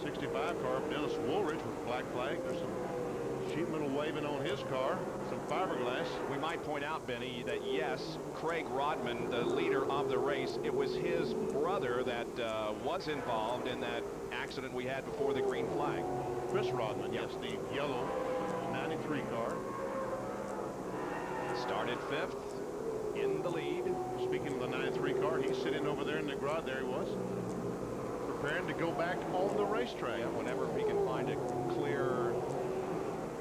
65 car, Dennis Woolridge with black flag. There's some sheet metal waving on his car, some fiberglass. We might point out, Benny, that yes, Craig Rodman, the leader of the race, it was his brother that was involved in that accident we had before the green flag. Chris Rodman, yes, the yellow 93 car. Started 5th in the lead. Speaking of the 93 car, he's sitting over there in the garage. There he was, preparing to go back on the racetrack. Yeah, whenever he can find a clear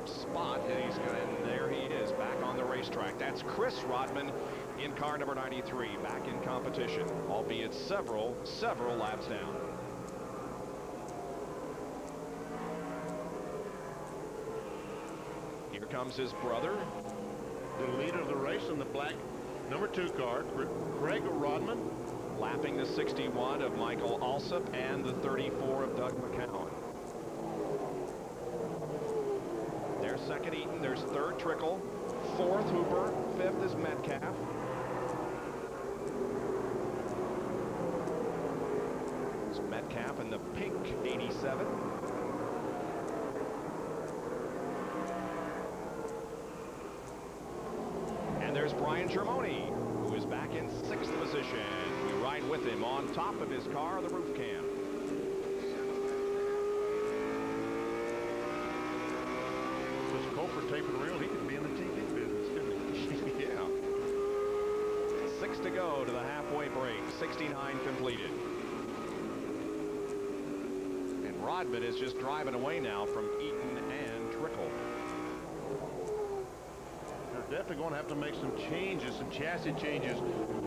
spot, he's going to, and there he is back on the racetrack. That's Chris Rodman in car number 93, back in competition, albeit several laps down. Here comes his brother, The leader of the race in the black number 2 car, Craig Rodman. lapping the 61 of Michael Alsop and the 34 of Doug McCowan. There's 2nd Eaton, there's 3rd Trickle, 4th Hooper, 5th is Metcalf. It's Metcalf in the pink 87. And there's Brian Germoni, who is back in 6th position. We ride with him on top of his car, the roof cam. Was Cofer tape and reel? He could be in the TV business, couldn't he? Yeah. 6 to go to the halfway break. 69 completed. And Rodman is just driving away now from Eaton and Trickle. They're definitely going to have to make some changes, some chassis changes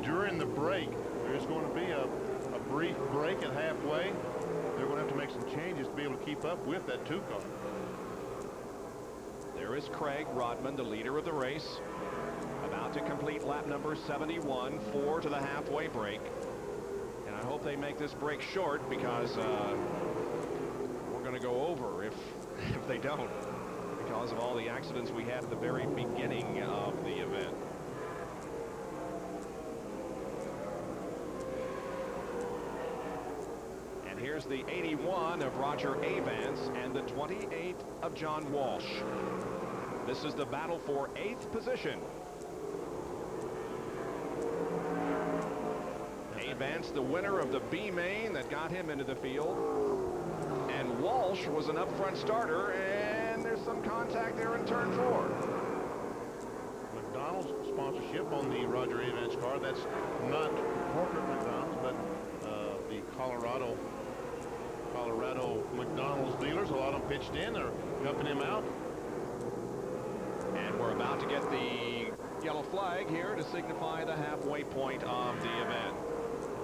during the break. There's going to be a brief break at halfway. They're going to have to make some changes to be able to keep up with that 2 car. There is Craig Rodman, the leader of the race, about to complete lap number 71, 4 to the halfway break. And I hope they make this break short, because we're going to go over if they don't, because of all the accidents we had at the very beginning of the event. And here's the 81 of Roger Avance and the 28 of John Walsh. This is the battle for 8th position. Avance, the winner of the B main that got him into the field. And Walsh was an up-front starter, and there's some contact there in turn 4. McDonald's sponsorship on the Roger Avance car. That's not corporate McDonald's, but the Colorado McDonald's dealers. A lot of them pitched in. They're helping him out. And we're about to get the yellow flag here to signify the halfway point of the event.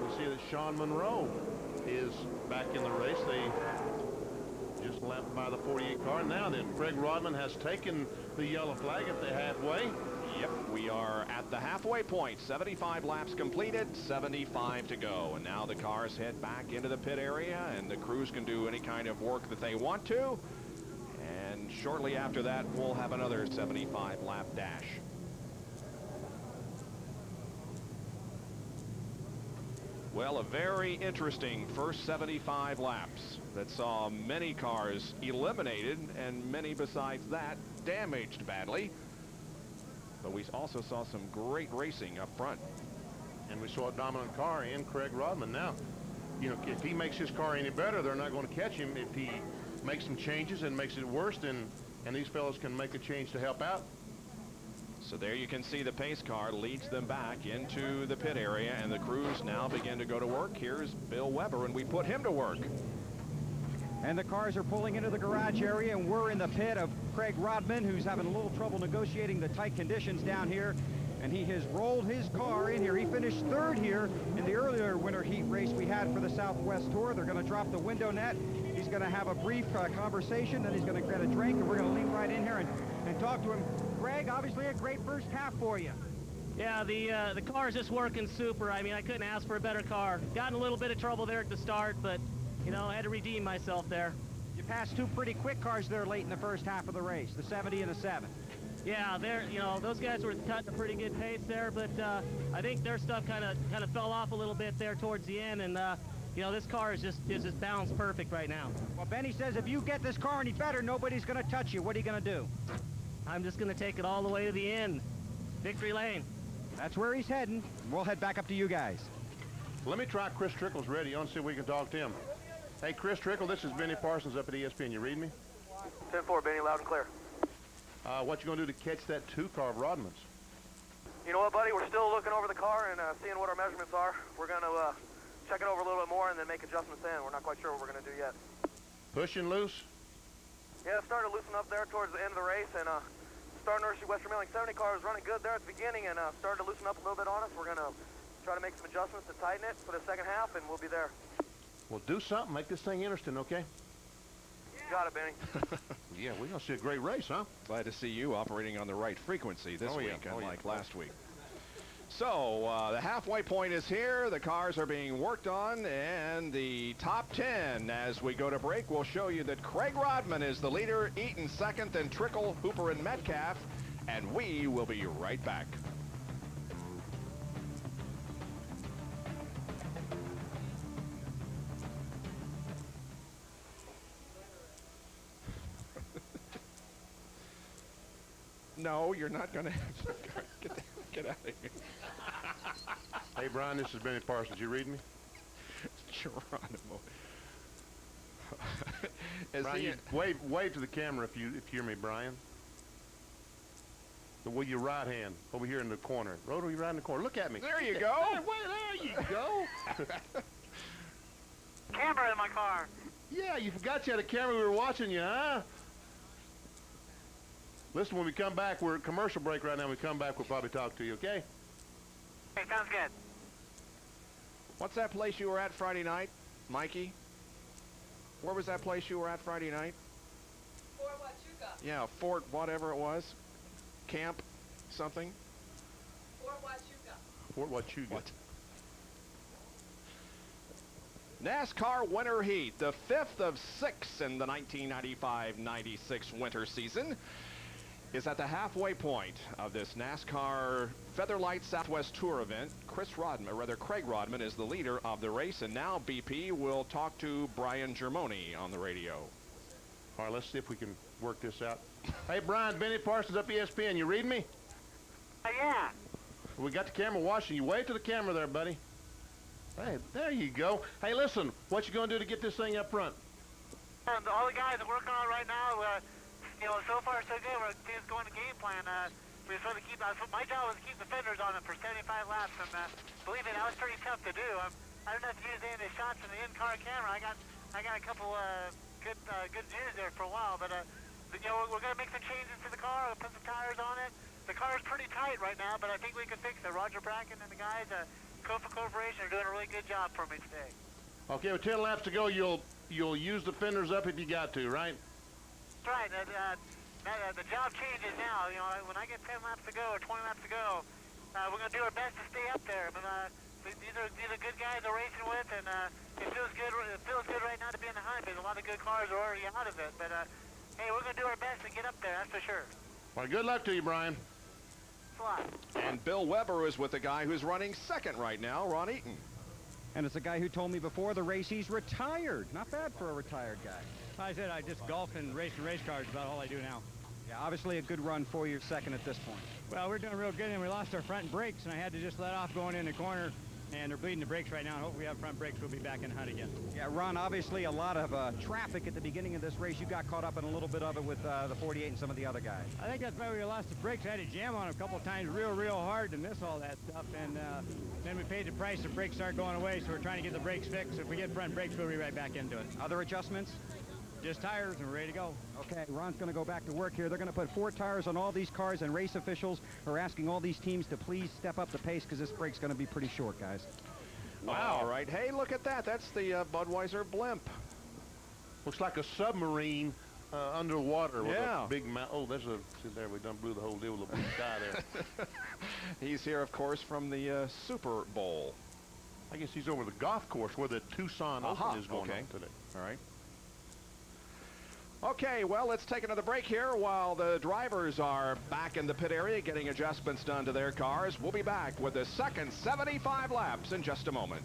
We see that Sean Monroe is back in the race. They just lapped by the 48 car. Now then, Craig Rodman has taken the yellow flag at the halfway. Yep, we are at the halfway point. 75 laps completed, 75 to go. And now the cars head back into the pit area, and the crews can do any kind of work that they want to. And shortly after that, we'll have another 75 lap dash. Well, a very interesting first 75 laps that saw many cars eliminated and many besides that damaged badly. But we also saw some great racing up front. And we saw a dominant car in Craig Rodman. Now, you know, if he makes his car any better, they're not going to catch him. If he makes some changes and makes it worse, then and these fellows can make a change to help out. So there you can see the pace car leads them back into the pit area, and the crews now begin to go to work. Here's Bill Weber, and we put him to work. And the cars are pulling into the garage area, and we're in the pit of Craig Rodman, who's having a little trouble negotiating the tight conditions down here. And he has rolled his car in here. He finished 3rd here in the earlier winter heat race we had for the Southwest Tour. They're going to drop the window net. He's going to have a brief conversation, then he's going to get a drink, and we're going to lean right in here and talk to him. Greg, obviously a great first half for you. Yeah, the car is just working super. I mean, I couldn't ask for a better car. Got in a little bit of trouble there at the start, but, you know, I had to redeem myself there. You passed 2 pretty quick cars there late in the first half of the race, the 70 and the 7. Yeah, you know, those guys were cutting a pretty good pace there, but I think their stuff kind of fell off a little bit there towards the end, and you know, this car is just balanced perfect right now. Well, Benny says if you get this car any better, nobody's going to touch you. What are you going to do? I'm just going to take it all the way to the end. Victory lane. That's where he's heading. We'll head back up to you guys. Let me try Chris Trickle's radio and see if we can talk to him. Hey, Chris Trickle, this is Benny Parsons up at ESPN. You read me? 10-4, Benny, loud and clear. What you going to do to catch that 2 car of Rodman's? You know what, buddy? We're still looking over the car and seeing what our measurements are. We're going to check it over a little bit more and then make adjustments in. We're not quite sure what we're going to do yet. Pushing loose? Yeah, it started to loosen up there towards the end of the race, and Star Nursery Western Milling 70 car was running good there at the beginning and started to loosen up a little bit on us. We're going to try to make some adjustments to tighten it for the second half, and we'll be there. Well, do something. Make this thing interesting, okay? Got it, Benny. Yeah, we're going to see a great race, huh? Glad to see you operating on the right frequency this week, unlike last week. So the halfway point is here. The cars are being worked on, and the top 10 as we go to break will show you that Craig Rodman is the leader, Eaton second, then Trickle, Hooper, and Metcalf, and we will be right back. No, you're not going to get out of here. Hey, Brian, this is Benny Parsons. You read me? Geronimo. Brian, wave to the camera if you hear me, Brian. With your right hand over here in the corner. Over your right in the corner. Look at me. There you go. There you go. Camera in my car. Yeah, you forgot you had a camera. We were watching you, huh? Listen, when we come back, we're at commercial break right now. When we come back, we'll probably talk to you, okay? Okay, sounds good. What's that place you were at Friday night, Mikey? Where was that place you were at Friday night? For what, you Yeah, Fort whatever it was. Camp something. Fort Huachuca. Fort Huachuca. What? NASCAR Winter Heat, the 5th of 6 in the 1995-96 winter season, is at the halfway point of this NASCAR Featherlight Southwest Tour event. Craig Rodman is the leader of the race, and now BP will talk to Brian Germoni on the radio. All right, let's see if we can work this out. Hey, Brian, Benny Parsons up ESPN. You read me? Yeah. We got the camera watching you. Wave to the camera there, buddy. Hey, there you go. Hey, listen, what you gonna do to get this thing up front? All the guys are working on it right now. So far so good. We're just going to game plan. We're supposed to keep. My job was to keep the fenders on it for 75 laps, and believe me, that was pretty tough to do. I don't know if you used any of the shots from the in-car camera. I got a couple good views there for a while, but we're gonna make some changes to the car. We'll put some tires on it. The car is pretty tight right now, but I think we can fix it. Roger Bracken and the guys, Kofa Corporation, are doing a really good job for me today. Okay, with 10 laps to go, you'll use the fenders up if you got to, right? That's right. The job changes now. When I get 10 laps to go or 20 laps to go, we're gonna do our best to stay up there. But these are good guys we're racing with, and it feels good. It feels good right now to be in the hunt because a lot of good cars are already out of it. But hey, we're gonna do our best to get up there. That's for sure. Well, good luck to you, Brian. And Bill Weber is with the guy who's running second right now, Ron Eaton. And it's a guy who told me before the race he's retired. Not bad for a retired guy. I said I just golf and race cars, about all I do now. Yeah, obviously a good run for you, second at this point. Well, we're doing real good, and we lost our front brakes, and I had to just let off going in the corner, and they're bleeding the brakes right now, and hopefully we have front brakes. We'll be back in the hunt again. Yeah, Ron, obviously a lot of traffic at the beginning of this race. You got caught up in a little bit of it with the 48 and some of the other guys. I think that's why we lost the brakes. I had to jam on them a couple of times real hard to miss all that stuff, and then we paid the price. The brakes start going away, so we're trying to get the brakes fixed. If we get front brakes, we'll be right back into it. Other adjustments? Just tires, and we're ready to go. Okay, Ron's going to go back to work here. They're going to put 4 tires on all these cars, and race officials are asking all these teams to please step up the pace because this break's going to be pretty short, guys. Wow. All right. Hey, look at that. That's the Budweiser blimp. Looks like a submarine underwater with Yeah. a big mouth. Oh, there's a. See there, we done blew the whole deal with a blue sky there. He's here, of course, from the Super Bowl. I guess he's over the golf course where the Tucson Open is going on today. All right. Okay, well, let's take another break here while the drivers are back in the pit area getting adjustments done to their cars. We'll be back with the second 75 laps in just a moment.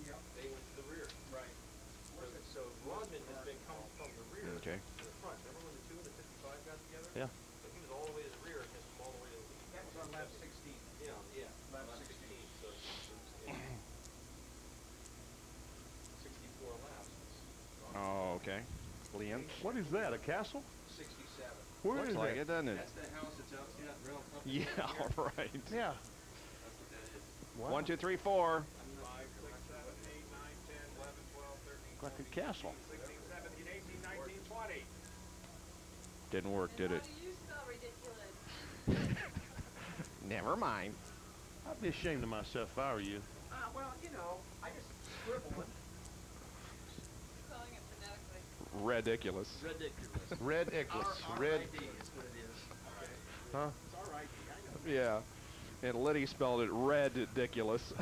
Yeah, they went to the rear. Right. So Rodman has been coming from the rear Okay. to the front. Remember when the 2 and the 55 got together? Yeah. So he was all the way to the rear and hit him all the way to the lead. That was on lap 16. Yeah. Lap 16. So it's 64 laps. Oh, okay. Leon? What is that? A castle? 67. Where Looks is like that? it, doesn't it? That's the house that's out. See that rail company? Yeah, all right. Yeah. That's what that is. Wow. 1, 2, 3, 4. 5, 6, 7, 8, 9, 10, 11, 12, 13, Like a castle. 16, 17, 18, 19, 20. Didn't work, did it? How do you spell ridiculous? Never mind. I'd be ashamed of myself if I were you. Well, I just scribble it. Spelling it phonetically. Ridiculous. Ridiculous. Red Eckless. Red. R-I-D is what it is. Okay. Huh? It's R-I-D. I know. Yeah. And Liddy spelled it red-diculous.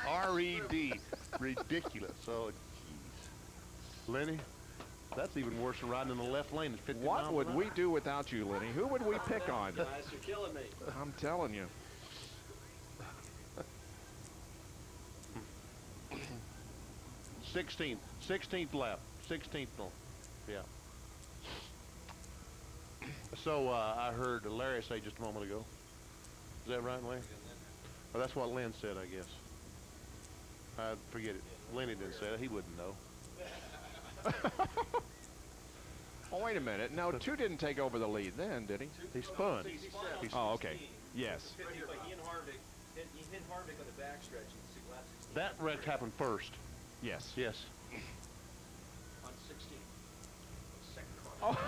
R-E-D. Ridiculous. Oh, jeez. Lenny, that's even worse than riding in the left lane at 50 miles What an would hour. we do without you, Lenny? Who would we pick on? Guys, you're killing me. I'm telling you. Sixteenth lap. 16th no. Yeah. So I heard Larry say just a moment ago. Is that right, Larry? Well, that's what Lynn said, I guess. I forget it. Lenny didn't say it. He wouldn't know. Oh, wait a minute. No, 2 didn't take over the lead then, did he? He spun. Oh, okay. Yes. 50, but he hit Harvick on the backstretch in lap 16. That wreck happened first. Yes. Yes. On 16. Second car. Oh.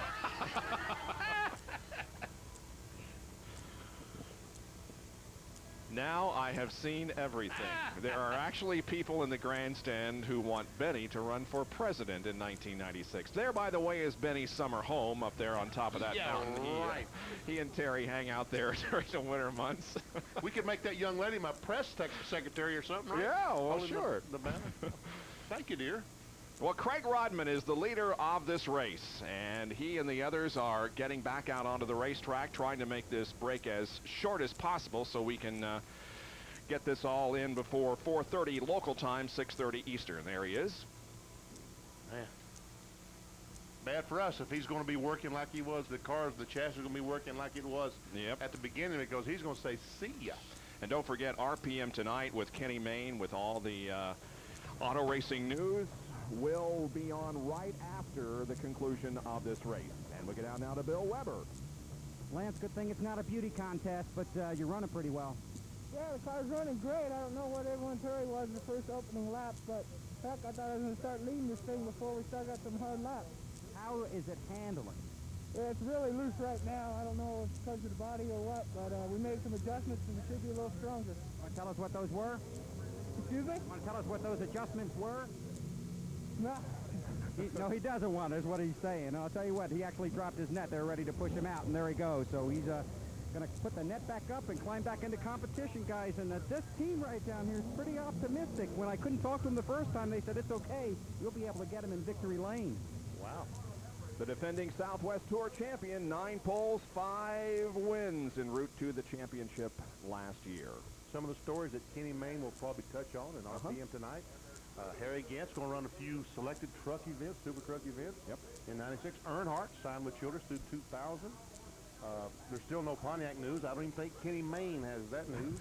9 Now I have seen everything. There are actually people in the grandstand who want Benny to run for president in 1996. There, by the way, is Benny's summer home up there on top of that mountain. Right. He and Terry hang out there during the winter months. We could make that young lady my press secretary or something, right? Yeah, well, Holding sure. The banner. Thank you, dear. Well, Craig Rodman is the leader of this race, and he and the others are getting back out onto the racetrack, trying to make this break as short as possible so we can get this all in before 4:30 local time, 6:30 Eastern. There he is. Man. Bad for us if he's going to be working like he was. The chassis are going to be working like it was at the beginning, because he's going to say, see ya. And don't forget RPM tonight with Kenny Mayne with all the auto racing news. Will be on right after the conclusion of this race. And we get out now to Bill Weber. Lance, good thing it's not a beauty contest, but you're running pretty well. Yeah, the car's running great. I don't know what everyone's hurry was the first opening lap, but heck, I thought I was going to start leading this thing before we start got some hard laps. How is it handling? Yeah, it's really loose right now. I don't know if it's because of the body or what, but we made some adjustments and it should be a little stronger. Want to tell us what those were? Excuse me? Want to tell us what those adjustments were? No. No, he doesn't want is what he's saying. And I'll tell you what, he actually dropped his net. They're ready to push him out, and there he goes. So he's going to put the net back up and climb back into competition, guys. And this team right down here is pretty optimistic. When I couldn't talk to them the first time, they said, it's okay. We'll be able to get him in victory lane. Wow. The defending Southwest Tour champion, 9 poles, 5 wins en route to the championship last year. Some of the stories that Kenny Mayne will probably touch on in RPM tonight. Harry Gant's going to run a few selected truck events, super truck events. In 96. Earnhart signed with Childress through 2000. There's still no Pontiac news. I don't even think Kenny Mayne has that news.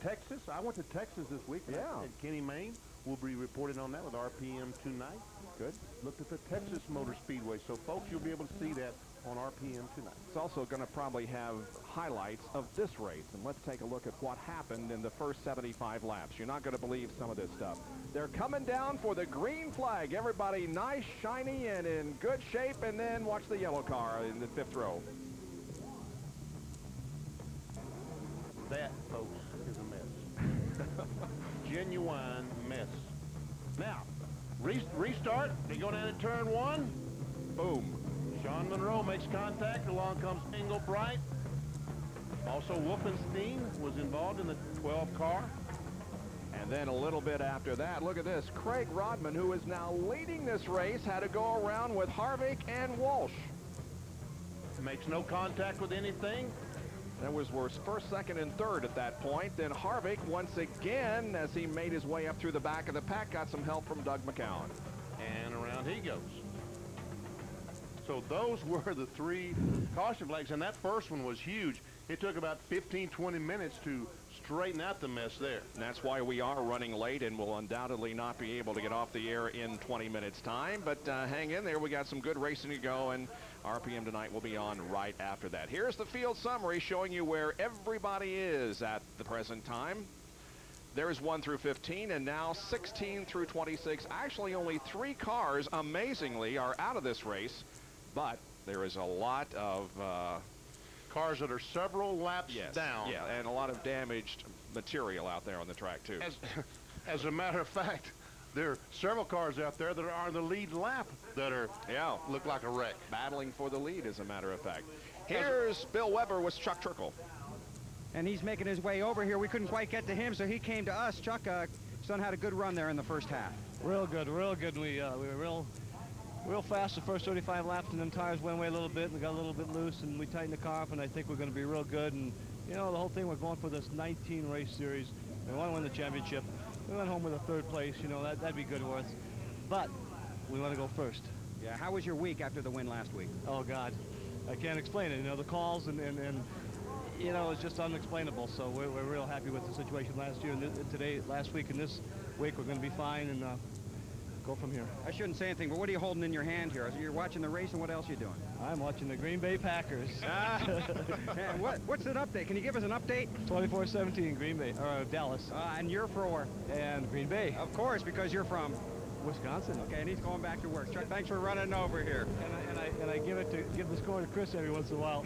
Texas, I went to Texas this week. And Kenny Mayne will be reporting on that with RPM tonight. Good. Looked at the Texas Motor Speedway. So, folks, you'll be able to see that on RPM tonight. It's also going to probably have highlights of this race. And let's take a look at what happened in the first 75 laps. You're not going to believe some of this stuff. They're coming down for the green flag. Everybody nice, shiny, and in good shape. And then watch the yellow car in the 5th row. That, folks, is a mess. Genuine mess. Now, restart. They go down to turn 1. Boom. Sean Monroe makes contact. Along comes Engelbright. Also, Wolfenstein was involved in the 12 car. And then a little bit after that, look at this. Craig Rodman, who is now leading this race, had to go around with Harvick and Walsh. Makes no contact with anything. That was worse. First, second, and third at that point. Then Harvick, once again, as he made his way up through the back of the pack, got some help from Doug McCowan. And around he goes. So those were the 3 caution flags, and that first one was huge. It took about 15, 20 minutes to straighten out the mess there. And that's why we are running late and will undoubtedly not be able to get off the air in 20 minutes time. But hang in there. We got some good racing to go, and RPM tonight will be on right after that. Here's the field summary showing you where everybody is at the present time. There's 1 through 15, and now 16 through 26. Actually, only 3 cars, amazingly, are out of this race. But there is a lot of cars that are several laps down. Yeah, and a lot of damaged material out there on the track, too. As a matter of fact, there are several cars out there that are on the lead lap that are look like a wreck. Battling for the lead, as a matter of fact. Here's Bill Weber with Chuck Trickle. And he's making his way over here. We couldn't quite get to him, so he came to us. Chuck, son had a good run there in the first half. Real good, real good. We were real fast the first 35 laps, and then tires went away a little bit and we got a little bit loose, and we tightened the car up, and I think we're going to be real good. And you know, the whole thing, we're going for this 19 race series. We want to win the championship. We went home with a 3rd place. You know, that'd be good for us, but we want to go first. Yeah. How was your week after the win last week? Oh God, I can't explain it. You know, the calls and you know, it's just unexplainable. So we're real happy with the situation last year and last week and this week. We're going to be fine and go from here. I shouldn't say anything, but what are you holding in your hand here? You're watching the race, and what else are you doing? I'm watching the Green Bay Packers. And what's an update? Can you give us an update? 24-17 Green Bay, or Dallas. And you're for? And Green Bay. Of course, because you're from? Wisconsin. Okay, and he's going back to work. Chuck, thanks for running over here. And I give the score to Chris every once in a while.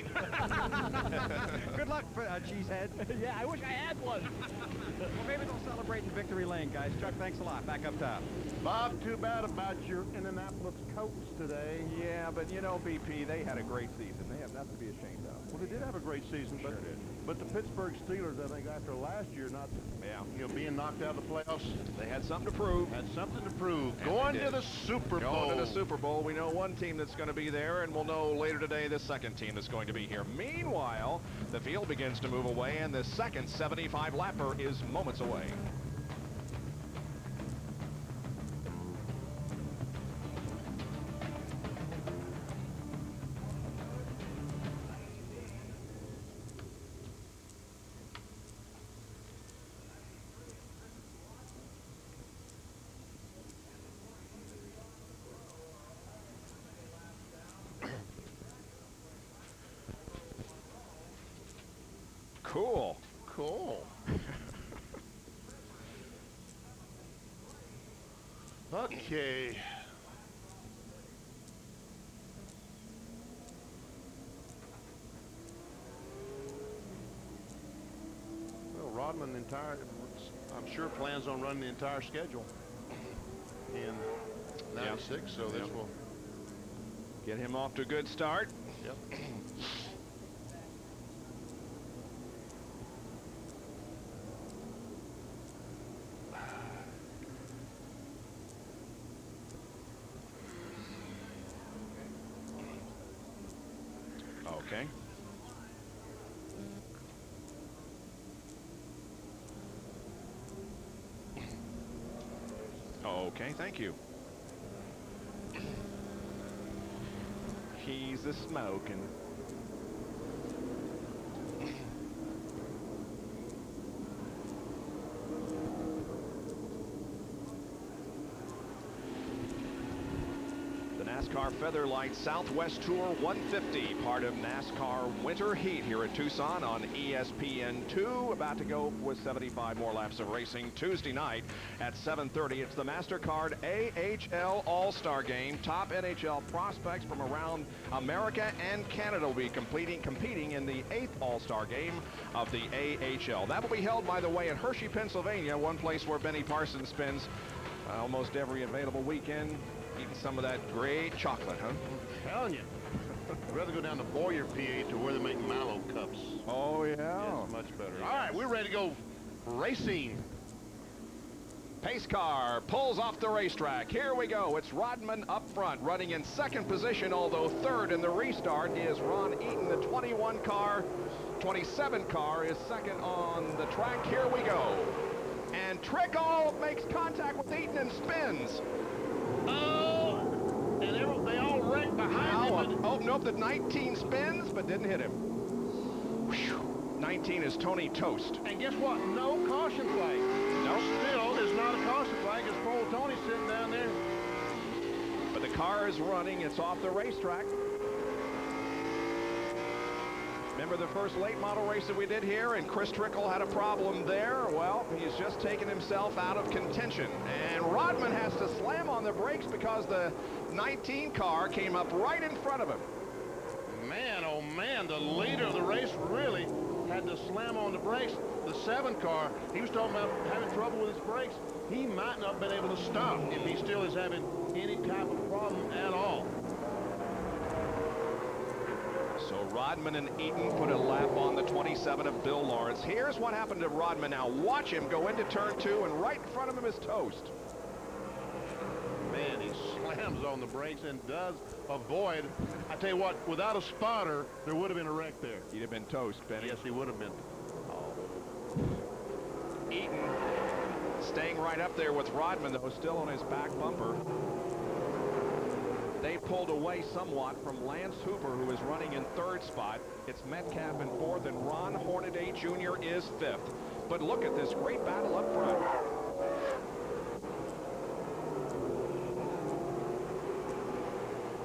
Good luck, Cheesehead. Yeah, I wish I had one. Well, maybe they'll celebrate in victory lane, guys. Chuck, thanks a lot. Back up top. Bob, too bad about your Indianapolis Colts today. Yeah, but you know, BP, they had a great season. They have nothing to be ashamed of. Well, they did have a great season, but the Pittsburgh Steelers, I think, after last year, being knocked out of the playoffs, They had something to prove. had something to prove. And Going they to did. the Super Bowl. Going to the Super Bowl. We know one team that's going to be there, and we'll know later today the second team that's going to be here. Meanwhile, the field begins to move away, and the second 75-lapper is moments away. Cool. Cool. Okay. Well, Rodman I'm sure plans on running the entire schedule in 96, so this will Get him off to a good start. Yep. Okay. Okay, thank you. He's a smoking. NASCAR Featherlight Southwest Tour 150, part of NASCAR Winter Heat here at Tucson on ESPN2. About to go with 75 more laps of racing Tuesday night at 7:30. It's the MasterCard AHL All-Star Game. Top NHL prospects from around America and Canada will be competing in the 8th All-Star Game of the AHL. That will be held, by the way, in Hershey, Pennsylvania, one place where Benny Parsons spends almost every available weekend. Eating some of that great chocolate, huh? I'm telling you. I'd rather go down to Boyer, PA, to where they make Mallow cups. Oh, yeah. Yes, much better. All right, we're ready to go racing. Pace car pulls off the racetrack. Here we go. It's Rodman up front, running in second position, although third in the restart is Ron Eaton. The 21 car, 27 car is second on the track. Here we go. And Trickle makes contact with Eaton and spins. Oh, and they all wrecked behind him. Oh, nope, the 19 spins, but didn't hit him. Whew. 19 is Tony Toast. And guess what? No caution flag. Nope. Still, there's not a caution flag. It's poor old Tony sitting down there. But the car is running. It's off the racetrack. Remember the first late model race that we did here, and Chris Trickle had a problem there? Well, he's just taken himself out of contention. And Rodman has to slam on the brakes because the 19 car came up right in front of him. Man, oh man, the leader of the race really had to slam on the brakes. The 7 car, he was talking about having trouble with his brakes. He might not have been able to stop if he still is having any type of problem at all. So Rodman and Eaton put a lap on the 27 of Bill Lawrence. Here's what happened to Rodman now. Watch him go into turn 2, and right in front of him is Toast. Man, he slams on the brakes and does avoid. I tell you what, without a spotter, there would have been a wreck there. He'd have been toast, Benny. Yes, he would have been. Eaton staying right up there with Rodman, though, still on his back bumper. They pulled away somewhat from Lance Hooper, who is running in 3rd spot. It's Metcalf in 4th, and Ron Hornaday Jr. is 5th. But look at this great battle up front.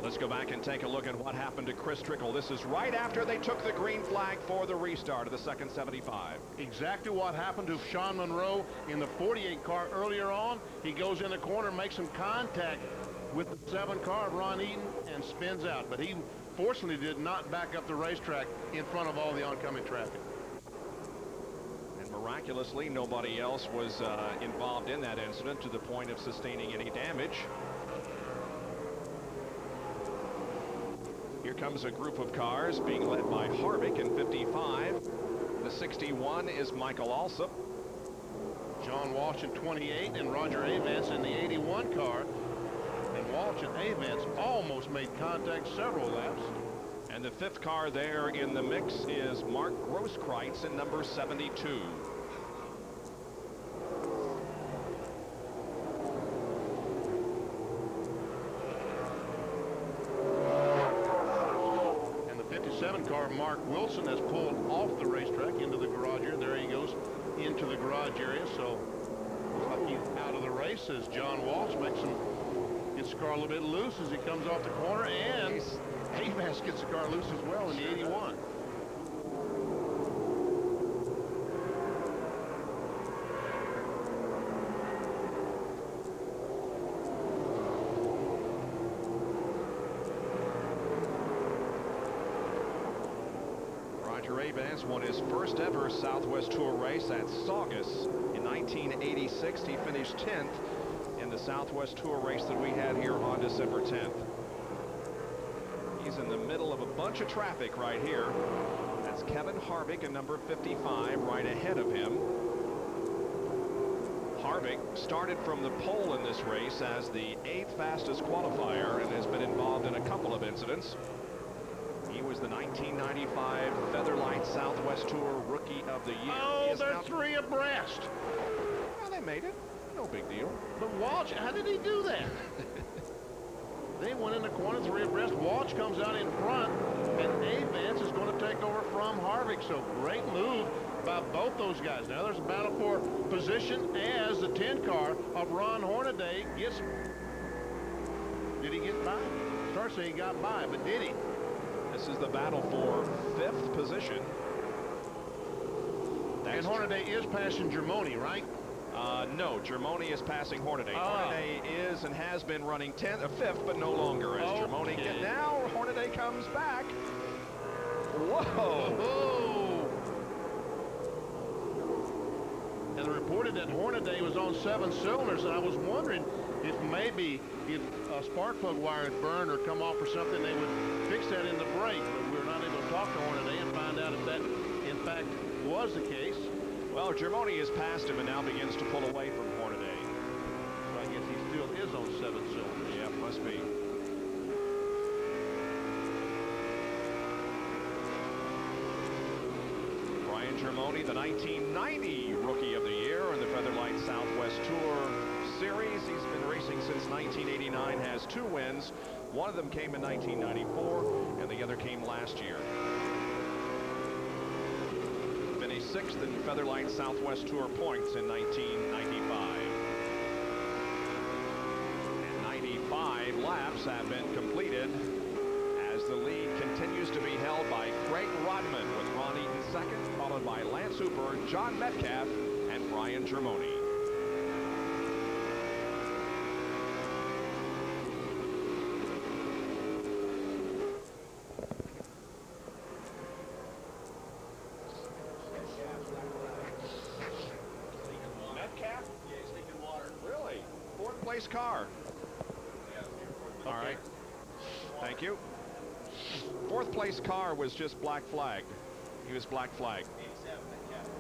The Let's go back and take a look at what happened to Chris Trickle. This is right after they took the green flag for the restart of the second 75. Exactly what happened to Sean Monroe in the 48 car earlier on. He goes in the corner, makes some contact with the 7 car of Ron Eaton, and spins out. But he fortunately did not back up the racetrack in front of all the oncoming traffic. And miraculously, nobody else was involved in that incident to the point of sustaining any damage. Here comes a group of cars being led by Harvick in 55. The 61 is Michael Alsop. John Walsh in 28 and Roger Avance in the 81 car. And Walsh and Avance almost made contact several laps. And the 5th car there in the mix is Mark Grosskreutz in number 72. Car Mark Wilson has pulled off the racetrack into the garage area. There he goes into the garage area. So looks like he's out of the race as John Walsh gets the car a little bit loose as he comes off the corner, and Avance gets the car loose as well in the 81. Avance won his first ever Southwest Tour race at Saugus in 1986. He finished 10th in the Southwest Tour race that we had here on December 10th. He's in the middle of a bunch of traffic right here. That's Kevin Harvick in number 55 right ahead of him. Harvick started from the pole in this race as the 8th fastest qualifier and has been involved in a couple of incidents. He was the 1995 Featherlight Southwest Tour Rookie of the Year. Oh, they're 3 abreast. Well, they made it. No big deal. But Walsh, how did he do that? They went in the corner, 3 abreast. Walsh comes out in front, and Avance is going to take over from Harvick. So great move by both those guys. Now there's a battle for position as the 10 car of Ron Hornaday gets. Did he get by? Starts saying he got by, but did he? This is the battle for 5th position. And Hornaday is passing Germoni, right? No, Germoni is passing Hornaday. Hornaday is and has been running 5th, but no longer as Germoni. And now Hornaday comes back. Whoa! And they reported that Hornaday was on 7 cylinders, and I was wondering if maybe if a spark plug wire had burned or come off or something, they would fix that in the brake. But we were not able to talk to Hornaday and find out if that, in fact, was the case. Well, Germoni has passed him and now begins to pull away from Hornaday. So I guess he still is on 7 cylinders. Yeah, must be. Brian Germoni, the 1990 Rookie of the Year in the Featherlight Southwest Tour Series. He's been racing since 1989, has 2 wins. One of them came in 1994, and the other came last year. Finished 6th in Featherlight Southwest Tour points in 1995. And 95 laps have been completed as the lead continues to be held by Craig Rodman with Ron Eaton second, followed by Lance Hooper, John Metcalf, and Brian Germoni. Metcalf? Yeah, he's leaking water. Really? 4th place car. All right. Thank you. 4th place car was just black flagged. He was black flagged. 87,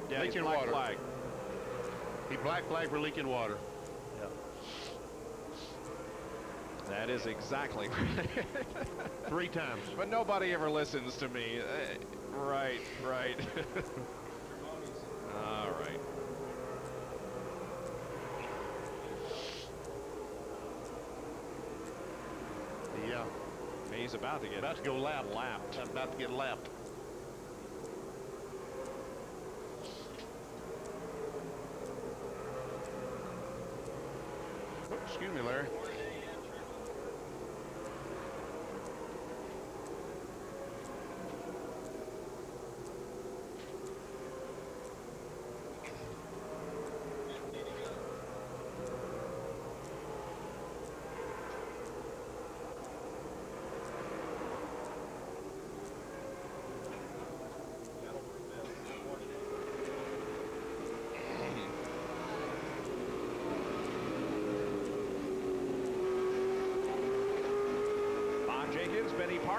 Yeah, he's leaking black water. flagged. He black flagged for leaking water. Yep. That is exactly right. 3 times. But nobody ever listens to me. Right. All right. Yeah. He's about to get go lapped. About to get lapped. Excuse me, Larry.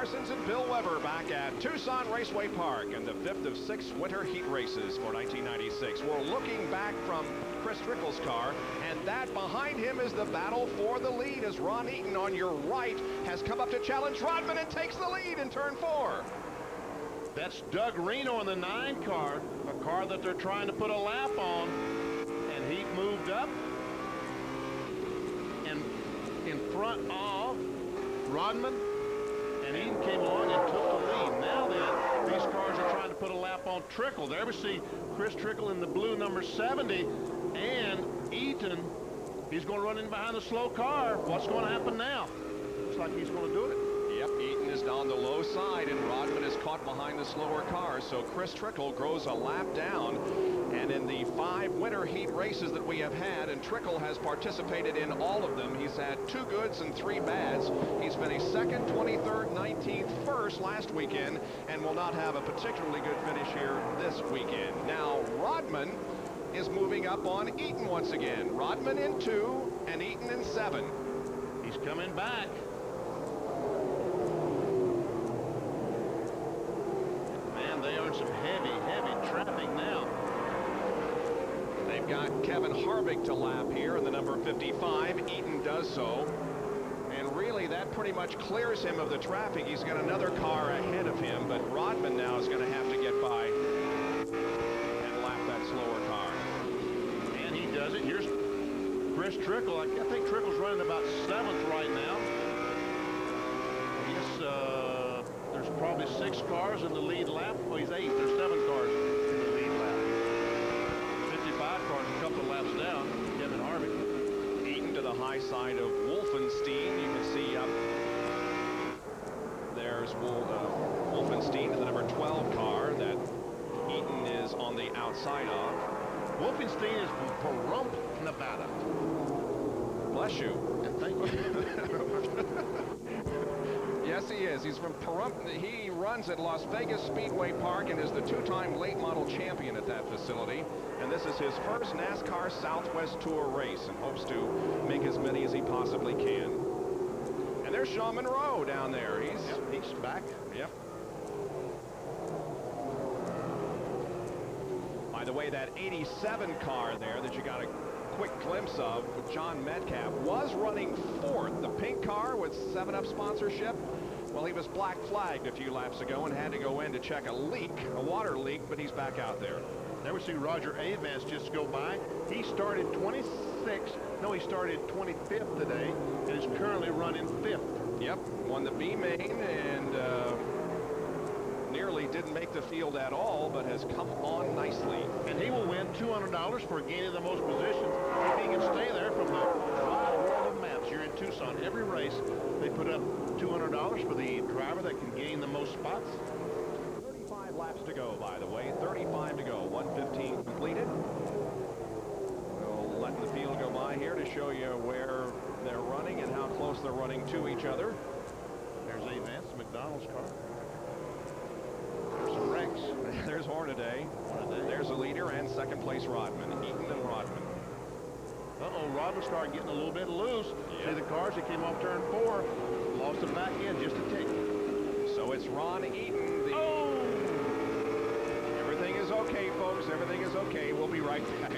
Parsons and Bill Weber back at Tucson Raceway Park in the 5th of 6 winter heat races for 1996. We're looking back from Chris Trickle's car, and that behind him is the battle for the lead as Ron Eaton on your right has come up to challenge Rodman and takes the lead in turn 4. That's Doug Reno in the 9 car, a car that they're trying to put a lap on, and he moved up and in front of Rodman, and Eaton came along and took the lead. Now then, these cars are trying to put a lap on Trickle. There we see Chris Trickle in the blue number 70, and Eaton, he's going to run in behind the slow car. What's going to happen now? Looks like he's going to do it. Yep, Eaton is on the low side, and Rodman is caught behind the slower car. So Chris Trickle goes a lap down. And in the 5 winter heat races that we have had, and Trickle has participated in all of them, he's had 2 goods and 3 bads. He's finished 2nd, 23rd, 19th, 1st last weekend, and will not have a particularly good finish here this weekend. Now, Rodman is moving up on Eaton once again. Rodman in 2 and Eaton in 7. He's coming back. Man, they are in some heavy traffic now. They've got Kevin Harvick to lap here in the number 55. Eaton does so. And really, that pretty much clears him of the traffic. He's got another car ahead of him, but Rodman now is going to have to get by and lap that slower car. And he does it. Here's Chris Trickle. I think Trickle's running about 7th right now. Yes, there's probably 6 cars in the lead lap. Oh, he's 8th. There's 7 cars in the lead lap. 55 cars, a couple of laps down. Kevin Harvick. Eaton to the high side of Wolfenstein. You can see up there's Wolfenstein to the number 12 car that Eaton is on the outside of. Wolfenstein is from Pahrump, Nevada. Bless you. And thank you. Yes, he is. He's from Pahrump. He runs at Las Vegas Speedway Park and is the 2-time late model champion at that facility. And this is his first NASCAR Southwest Tour race and hopes to make as many as he possibly can. And there's Sean Monroe down there. He's back. Yep. By the way, that 87 car there that you got a quick glimpse of with John Metcalf was running 4th. The pink car with 7-Up sponsorship. Well, he was black flagged a few laps ago and had to go in to check a leak, a water leak, but he's back out there. There we see Roger Avance just go by. He started 26th. No, he started 25th today and is currently running 5th. Yep, won the B main and nearly didn't make the field at all, but has come on nicely. And he will win $200 for gaining the most positions if he can stay there from the wide world of maps here in Tucson. Every race, they put up $200 for the driver that can gain the most spots. 35 laps to go, by the way. 35 to go. 1:15 completed. We'll let the field go by here to show you where they're running and how close they're running to each other. There's Avance, McDonald's car. There's some wrecks. There's Hornaday. There's the leader and 2nd place Rodman. Eaton and Rodman. Uh-oh, Rodman's car getting a little bit loose. Yep. See the cars that came off turn 4. Lost it back in just a tick. So it's Ron Eaton. Everything is okay, folks. Everything is okay. We'll be right back.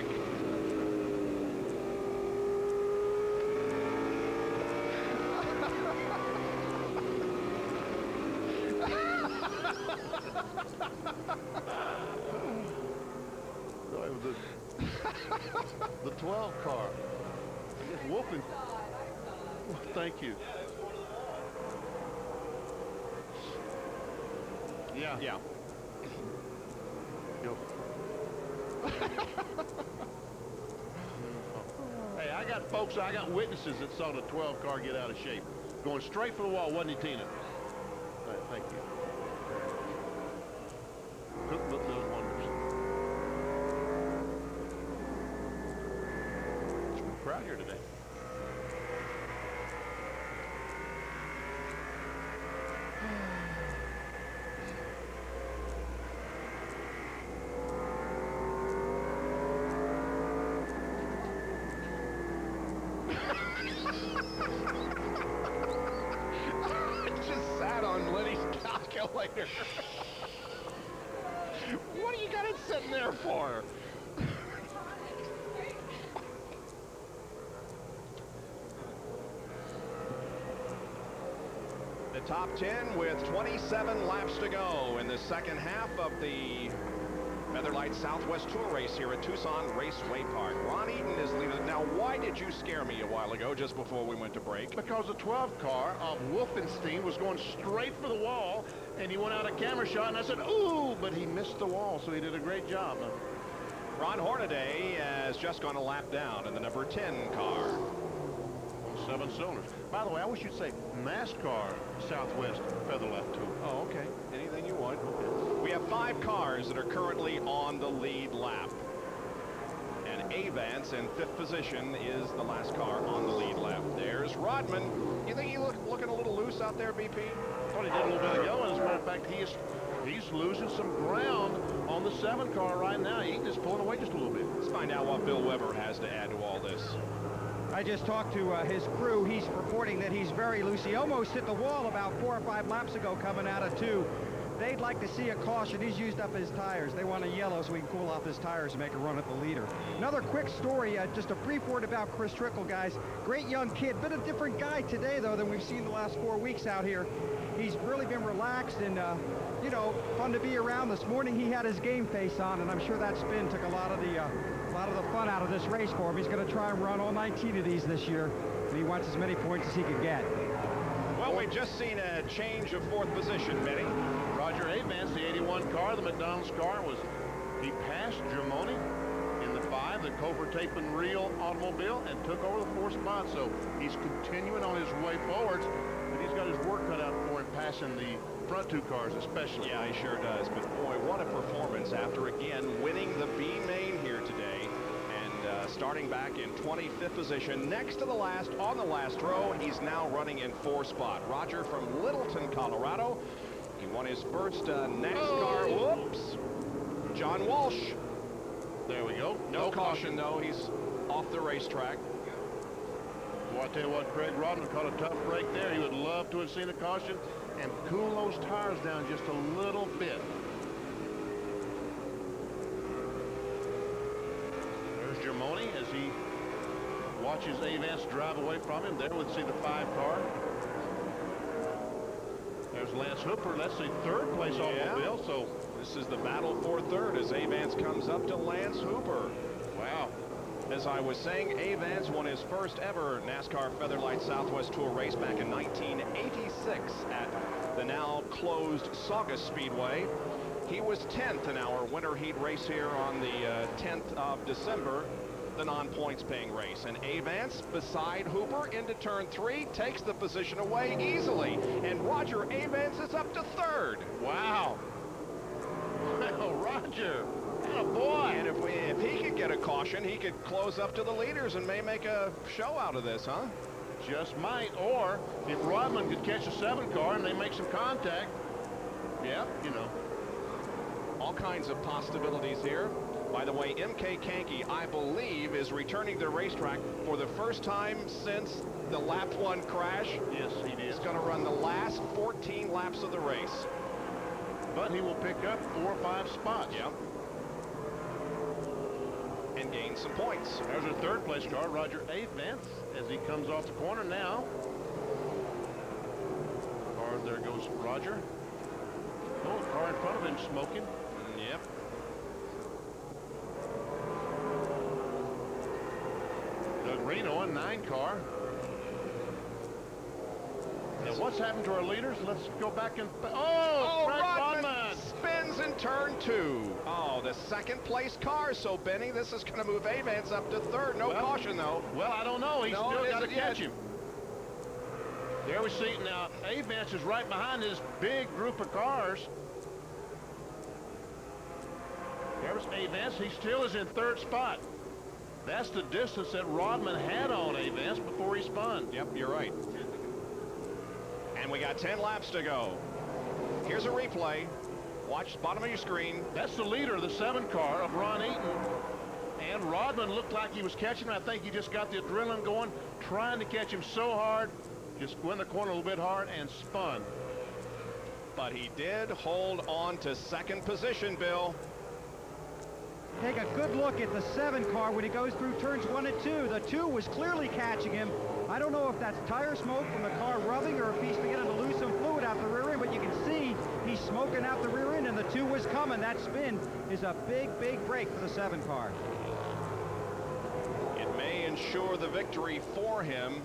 The 12 car. I guess Wolfen. Thank you. Yeah. Yeah. Go. Hey, I got witnesses that saw the 12 car get out of shape. Going straight for the wall, wasn't he, Tina? Right, thank you. Cook looked those wonders. There's a crowd here today. Just sat on Lenny's later. What do you got it sitting there for? The top 10 with 27 laps to go in the second half of the Featherlight Southwest Tour race here at Tucson Raceway Park. Ron Eaton is leading. Now, why did you scare me a while ago just before we went to break? Because the 12 car of Wolfenstein was going straight for the wall, and he went out a camera shot, and I said, ooh, but he missed the wall, so he did a great job. Ron Hornaday has just gone a lap down in the number 10 car. 7 cylinders. By the way, I wish you'd say NASCAR Southwest Featherlight Tour. Oh, okay. Anything you want. We have 5 cars that are currently on the lead lap. And Avance in 5th position is the last car on the lead lap. There's Rodman. You think he's looking a little loose out there, BP? Thought he did a little bit ago, and as a matter of fact, he's losing some ground on the 7 car right now. He's just pulling away just a little bit. Let's find out what Bill Weber has to add to all this. I just talked to his crew. He's reporting that he's very loose. He almost hit the wall about 4 or 5 laps ago coming out of 2. They'd like to see a caution. He's used up his tires. They want a yellow so he can cool off his tires and make a run at the leader. Another quick story, just a brief word about Chris Trickle, guys. Great young kid, been a different guy today, though, than we've seen the last 4 weeks out here. He's really been relaxed and, you know, fun to be around. This morning he had his game face on, and I'm sure that spin took a lot of the fun out of this race for him. He's going to try and run all 19 of these this year, and he wants as many points as he could get. Well, we've just seen a change of 4th position, Benny. Roger Avance, the 81 car, the McDonald's car, he passed Germoni in the 5, the Cobra tape and reel automobile, and took over the 4th spot. So he's continuing on his way forwards, and he's got his work cut out for him, passing the front 2 cars especially. Yeah, he sure does. But boy, what a performance after again winning the B main here today. Starting back in 25th position, next to the last on the last row. He's now running in 4th spot. Roger from Littleton, Colorado. He won his first NASCAR. Whoops. John Walsh. There we go. No caution, though. He's off the racetrack. Well, I tell you what, Craig Rodman caught a tough break there. He would love to have seen a caution and cool those tires down just a little bit. Germoni as he watches Avance drive away from him. There we'd see the 5 car. There's Lance Hooper. That's the 3rd place automobile. So this is the battle for 3rd as Avance comes up to Lance Hooper. Wow. As I was saying, Avance won his first ever NASCAR Featherlight Southwest Tour race back in 1986 at the now closed Saugus Speedway. He was 10th in our winter heat race here on the 10th of December, the non-points paying race. And Avance, beside Hooper, into turn 3, takes the position away easily. And Roger Avance is up to 3rd. Wow. Well, Roger, what a boy. And if he could get a caution, he could close up to the leaders and may make a show out of this, huh? Just might. Or if Rodman could catch a 7 car and they make some contact, yeah, you know. All kinds of possibilities here. By the way, M.K. Kanke, I believe, is returning to the racetrack for the first time since the lap 1 crash. Yes, he is. He's going to run the last 14 laps of the race. But he will pick up 4 or 5 spots. Yep. And gain some points. There's a 3rd place car, Roger Avance, as he comes off the corner now. Car, there goes Roger. Oh, the car in front of him smoking. Yep. Doug Reno in 9 car. Now what's happened to our leaders? Let's go back and... Oh, Rodman spins in turn 2. Oh, the 2nd place car. So, Benny, this is going to move Avance up to 3rd. No caution, though. Well, I don't know. He's still got to catch him. There we see now. Avance is right behind this big group of cars. There's Avance. He still is in 3rd spot. That's the distance that Rodman had on Avance before he spun. Yep, you're right. And we got 10 laps to go. Here's a replay. Watch the bottom of your screen. That's the leader of the 7 car of Ron Eaton. And Rodman looked like he was catching him. I think he just got the adrenaline going, trying to catch him so hard. Just went in the corner a little bit hard and spun. but he did hold on to second position, Bill. Take a good look at the 7 car when he goes through turns 1 and 2. The 2 was clearly catching him. I don't know if that's tire smoke from the car rubbing or if he's beginning to lose some fluid out the rear end, but you can see he's smoking out the rear end, and the 2 was coming. That spin is a big, big break for the 7 car. It may ensure the victory for him.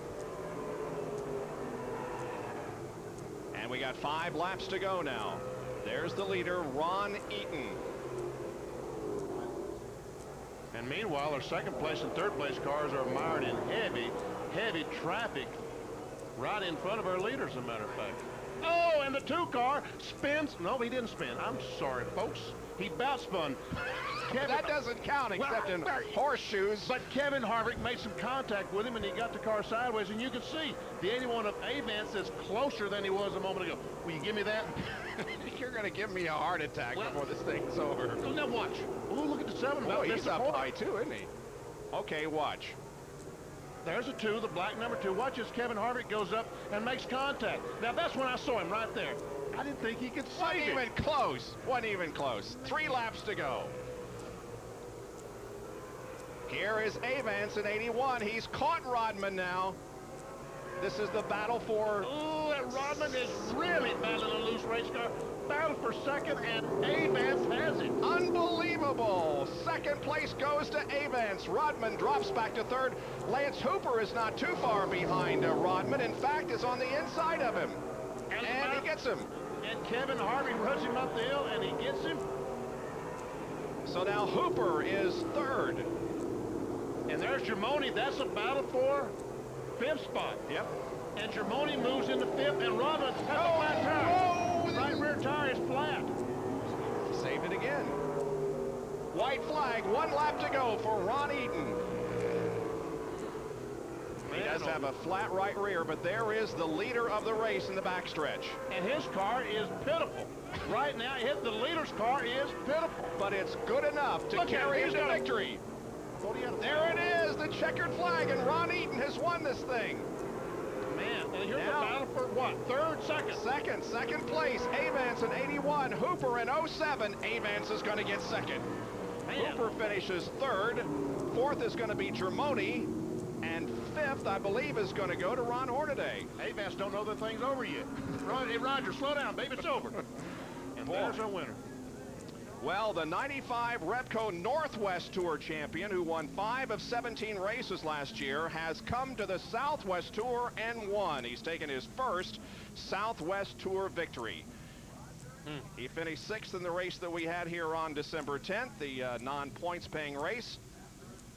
And we got 5 laps to go now. There's the leader, Ron Eaton. And meanwhile, our second place and third place cars are mired in heavy traffic right in front of our leader, as a matter of fact. Oh, and the 2 car spins. No, he didn't spin. I'm sorry, folks. He bout spun. That doesn't count except in horseshoes. But Kevin Harvick made some contact with him, and he got the car sideways, and you can see the 81 of Avance is closer than he was a moment ago. Will you give me that? You're going to give me a heart attack before this thing's over. Now watch. Oh, look at the 7. Oh, he's up high too, isn't he? Okay, watch. There's a 2, the black number 2. Watch as Kevin Harvick goes up and makes contact. Now that's when I saw him right there. I didn't think he could save it. Wasn't even close. Wasn't even close. 3 laps to go. Here is Avance in 81. He's caught Rodman now. This is the battle for... Ooh, and Rodman is really battling a loose race car. Battle for second, and Avance has it. Unbelievable. Second place goes to Avance. Rodman drops back to third. Lance Hooper is not too far behind Rodman. In fact, is on the inside of him. And he gets him. And Kevin Harvick runs him up the hill, and he gets him. So now Hooper is third. And there's Germoni. That's a battle for 5th spot. Yep. And Germoni moves into 5th, and Rodman has a flat tire. Right rear tire is flat. Saved it again. White flag, 1 lap to go for Ron Eaton. He does have a flat right rear, but there is the leader of the race in the backstretch. And his car is pitiful. Right now, the leader's car is pitiful. But it's good enough to carry him to victory. There it is, the checkered flag, and Ron Eaton has won this thing. Man, and here's the battle for what? Third, second? Second place. Avance in 81, Hooper in 07. Avance is going to get second. Man. Hooper finishes third. Fourth is going to be Germoni. And 5th, I believe, is going to go to Ron Hornaday. Avance don't know the thing's over yet. Hey, Roger, slow down, baby, it's over. And there's our winner. Well, the 95 Repco Northwest Tour champion, who won 5 of 17 races last year, has come to the Southwest Tour and won. He's taken his first Southwest Tour victory. He finished 6th in the race that we had here on December 10th, the non-points paying race.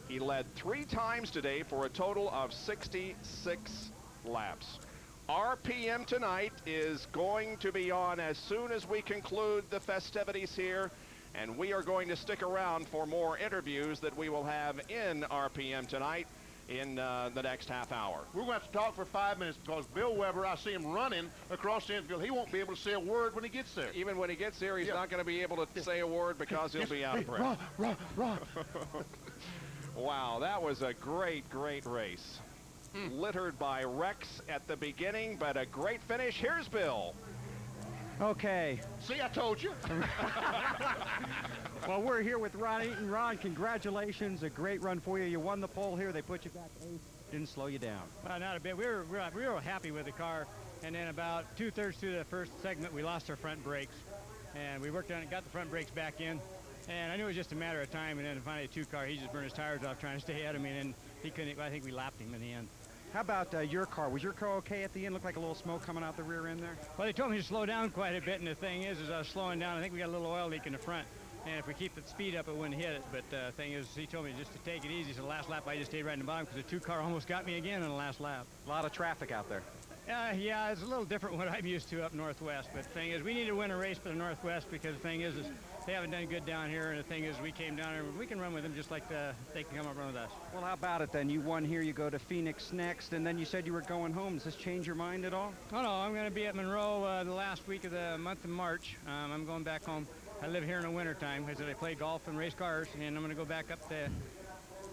He led 3 times today for a total of 66 laps. RPM tonight is going to be on as soon as we conclude the festivities here, and we are going to stick around for more interviews that we will have in RPM tonight in the next half hour. We're going to have to talk for 5 minutes because Bill Weber, I see him running across the infield. He won't be able to say a word when he gets there. Even when he gets there, he's not going to be able to say a word because he'll be out of breath. Run. Wow, that was a great, great race. Littered by wrecks at the beginning, but a great finish. Here's Bill. Okay. See, I told you. Well, we're here with Ron Eaton. Ron, congratulations. A great run for you. You won the pole here. They put you back 8th. Didn't slow you down. Well, not a bit. We were happy with the car. And then about 2/3 through the first segment, we lost our front brakes. And we worked on it, got the front brakes back in. And I knew it was just a matter of time. And then finally, the 2-car, he just burned his tires off trying to stay ahead of me. And he couldn't. I think we lapped him in the end. How about your car? Was your car okay at the end? Looked like a little smoke coming out the rear end there? Well, they told me to slow down quite a bit, and the thing is I was slowing down. I think we got a little oil leak in the front, and if we keep the speed up, it wouldn't hit it. But the thing is, he told me just to take it easy. So the last lap, I just stayed right in the bottom because the 2-car almost got me again on the last lap. A lot of traffic out there. Yeah, it's a little different what I'm used to up Northwest. But the thing is, we need to win a race for the Northwest because the thing is they haven't done good down here. And the thing is, we came down here, we can run with them just like they can come up and run with us. Well, how about it then? You won here, you go to Phoenix next, and then you said you were going home. Does this change your mind at all? Oh, no, I'm going to be at Monroe the last week of the month of March. I'm going back home. I live here in the wintertime because I play golf and race cars, and I'm going to go back up to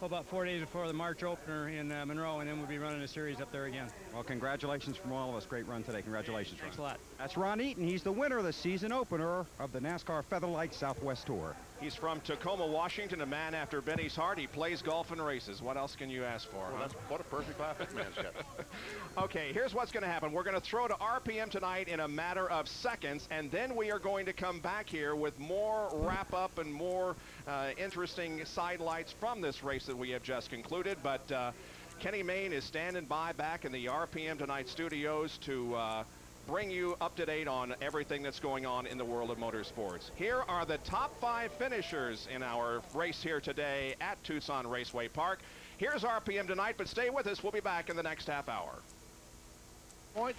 about 4 days before the March opener in Monroe, and then we'll be running a series up there again. Well, congratulations from all of us. Great run today. Congratulations, Thanks Ron. a lot. That's Ron Eaton. He's the winner of the season opener of the NASCAR Featherlight Southwest Tour. He's from Tacoma, Washington, a man after Benny's heart. He plays golf and races. What else can you ask for? Well, Huh? that's what a perfect life that man's got. Okay, here's what's going to happen. We're going to throw to RPM tonight in a matter of seconds, and then we are going to come back here with more wrap-up and more interesting sidelights from this race that we have just concluded. But Kenny Mayne is standing by back in the RPM Tonight studios to bring you up to date on everything that's going on in the world of motorsports. Here are the top 5 finishers in our race here today at Tucson Raceway Park. Here's RPM Tonight, but stay with us. We'll be back in the next half hour. Point.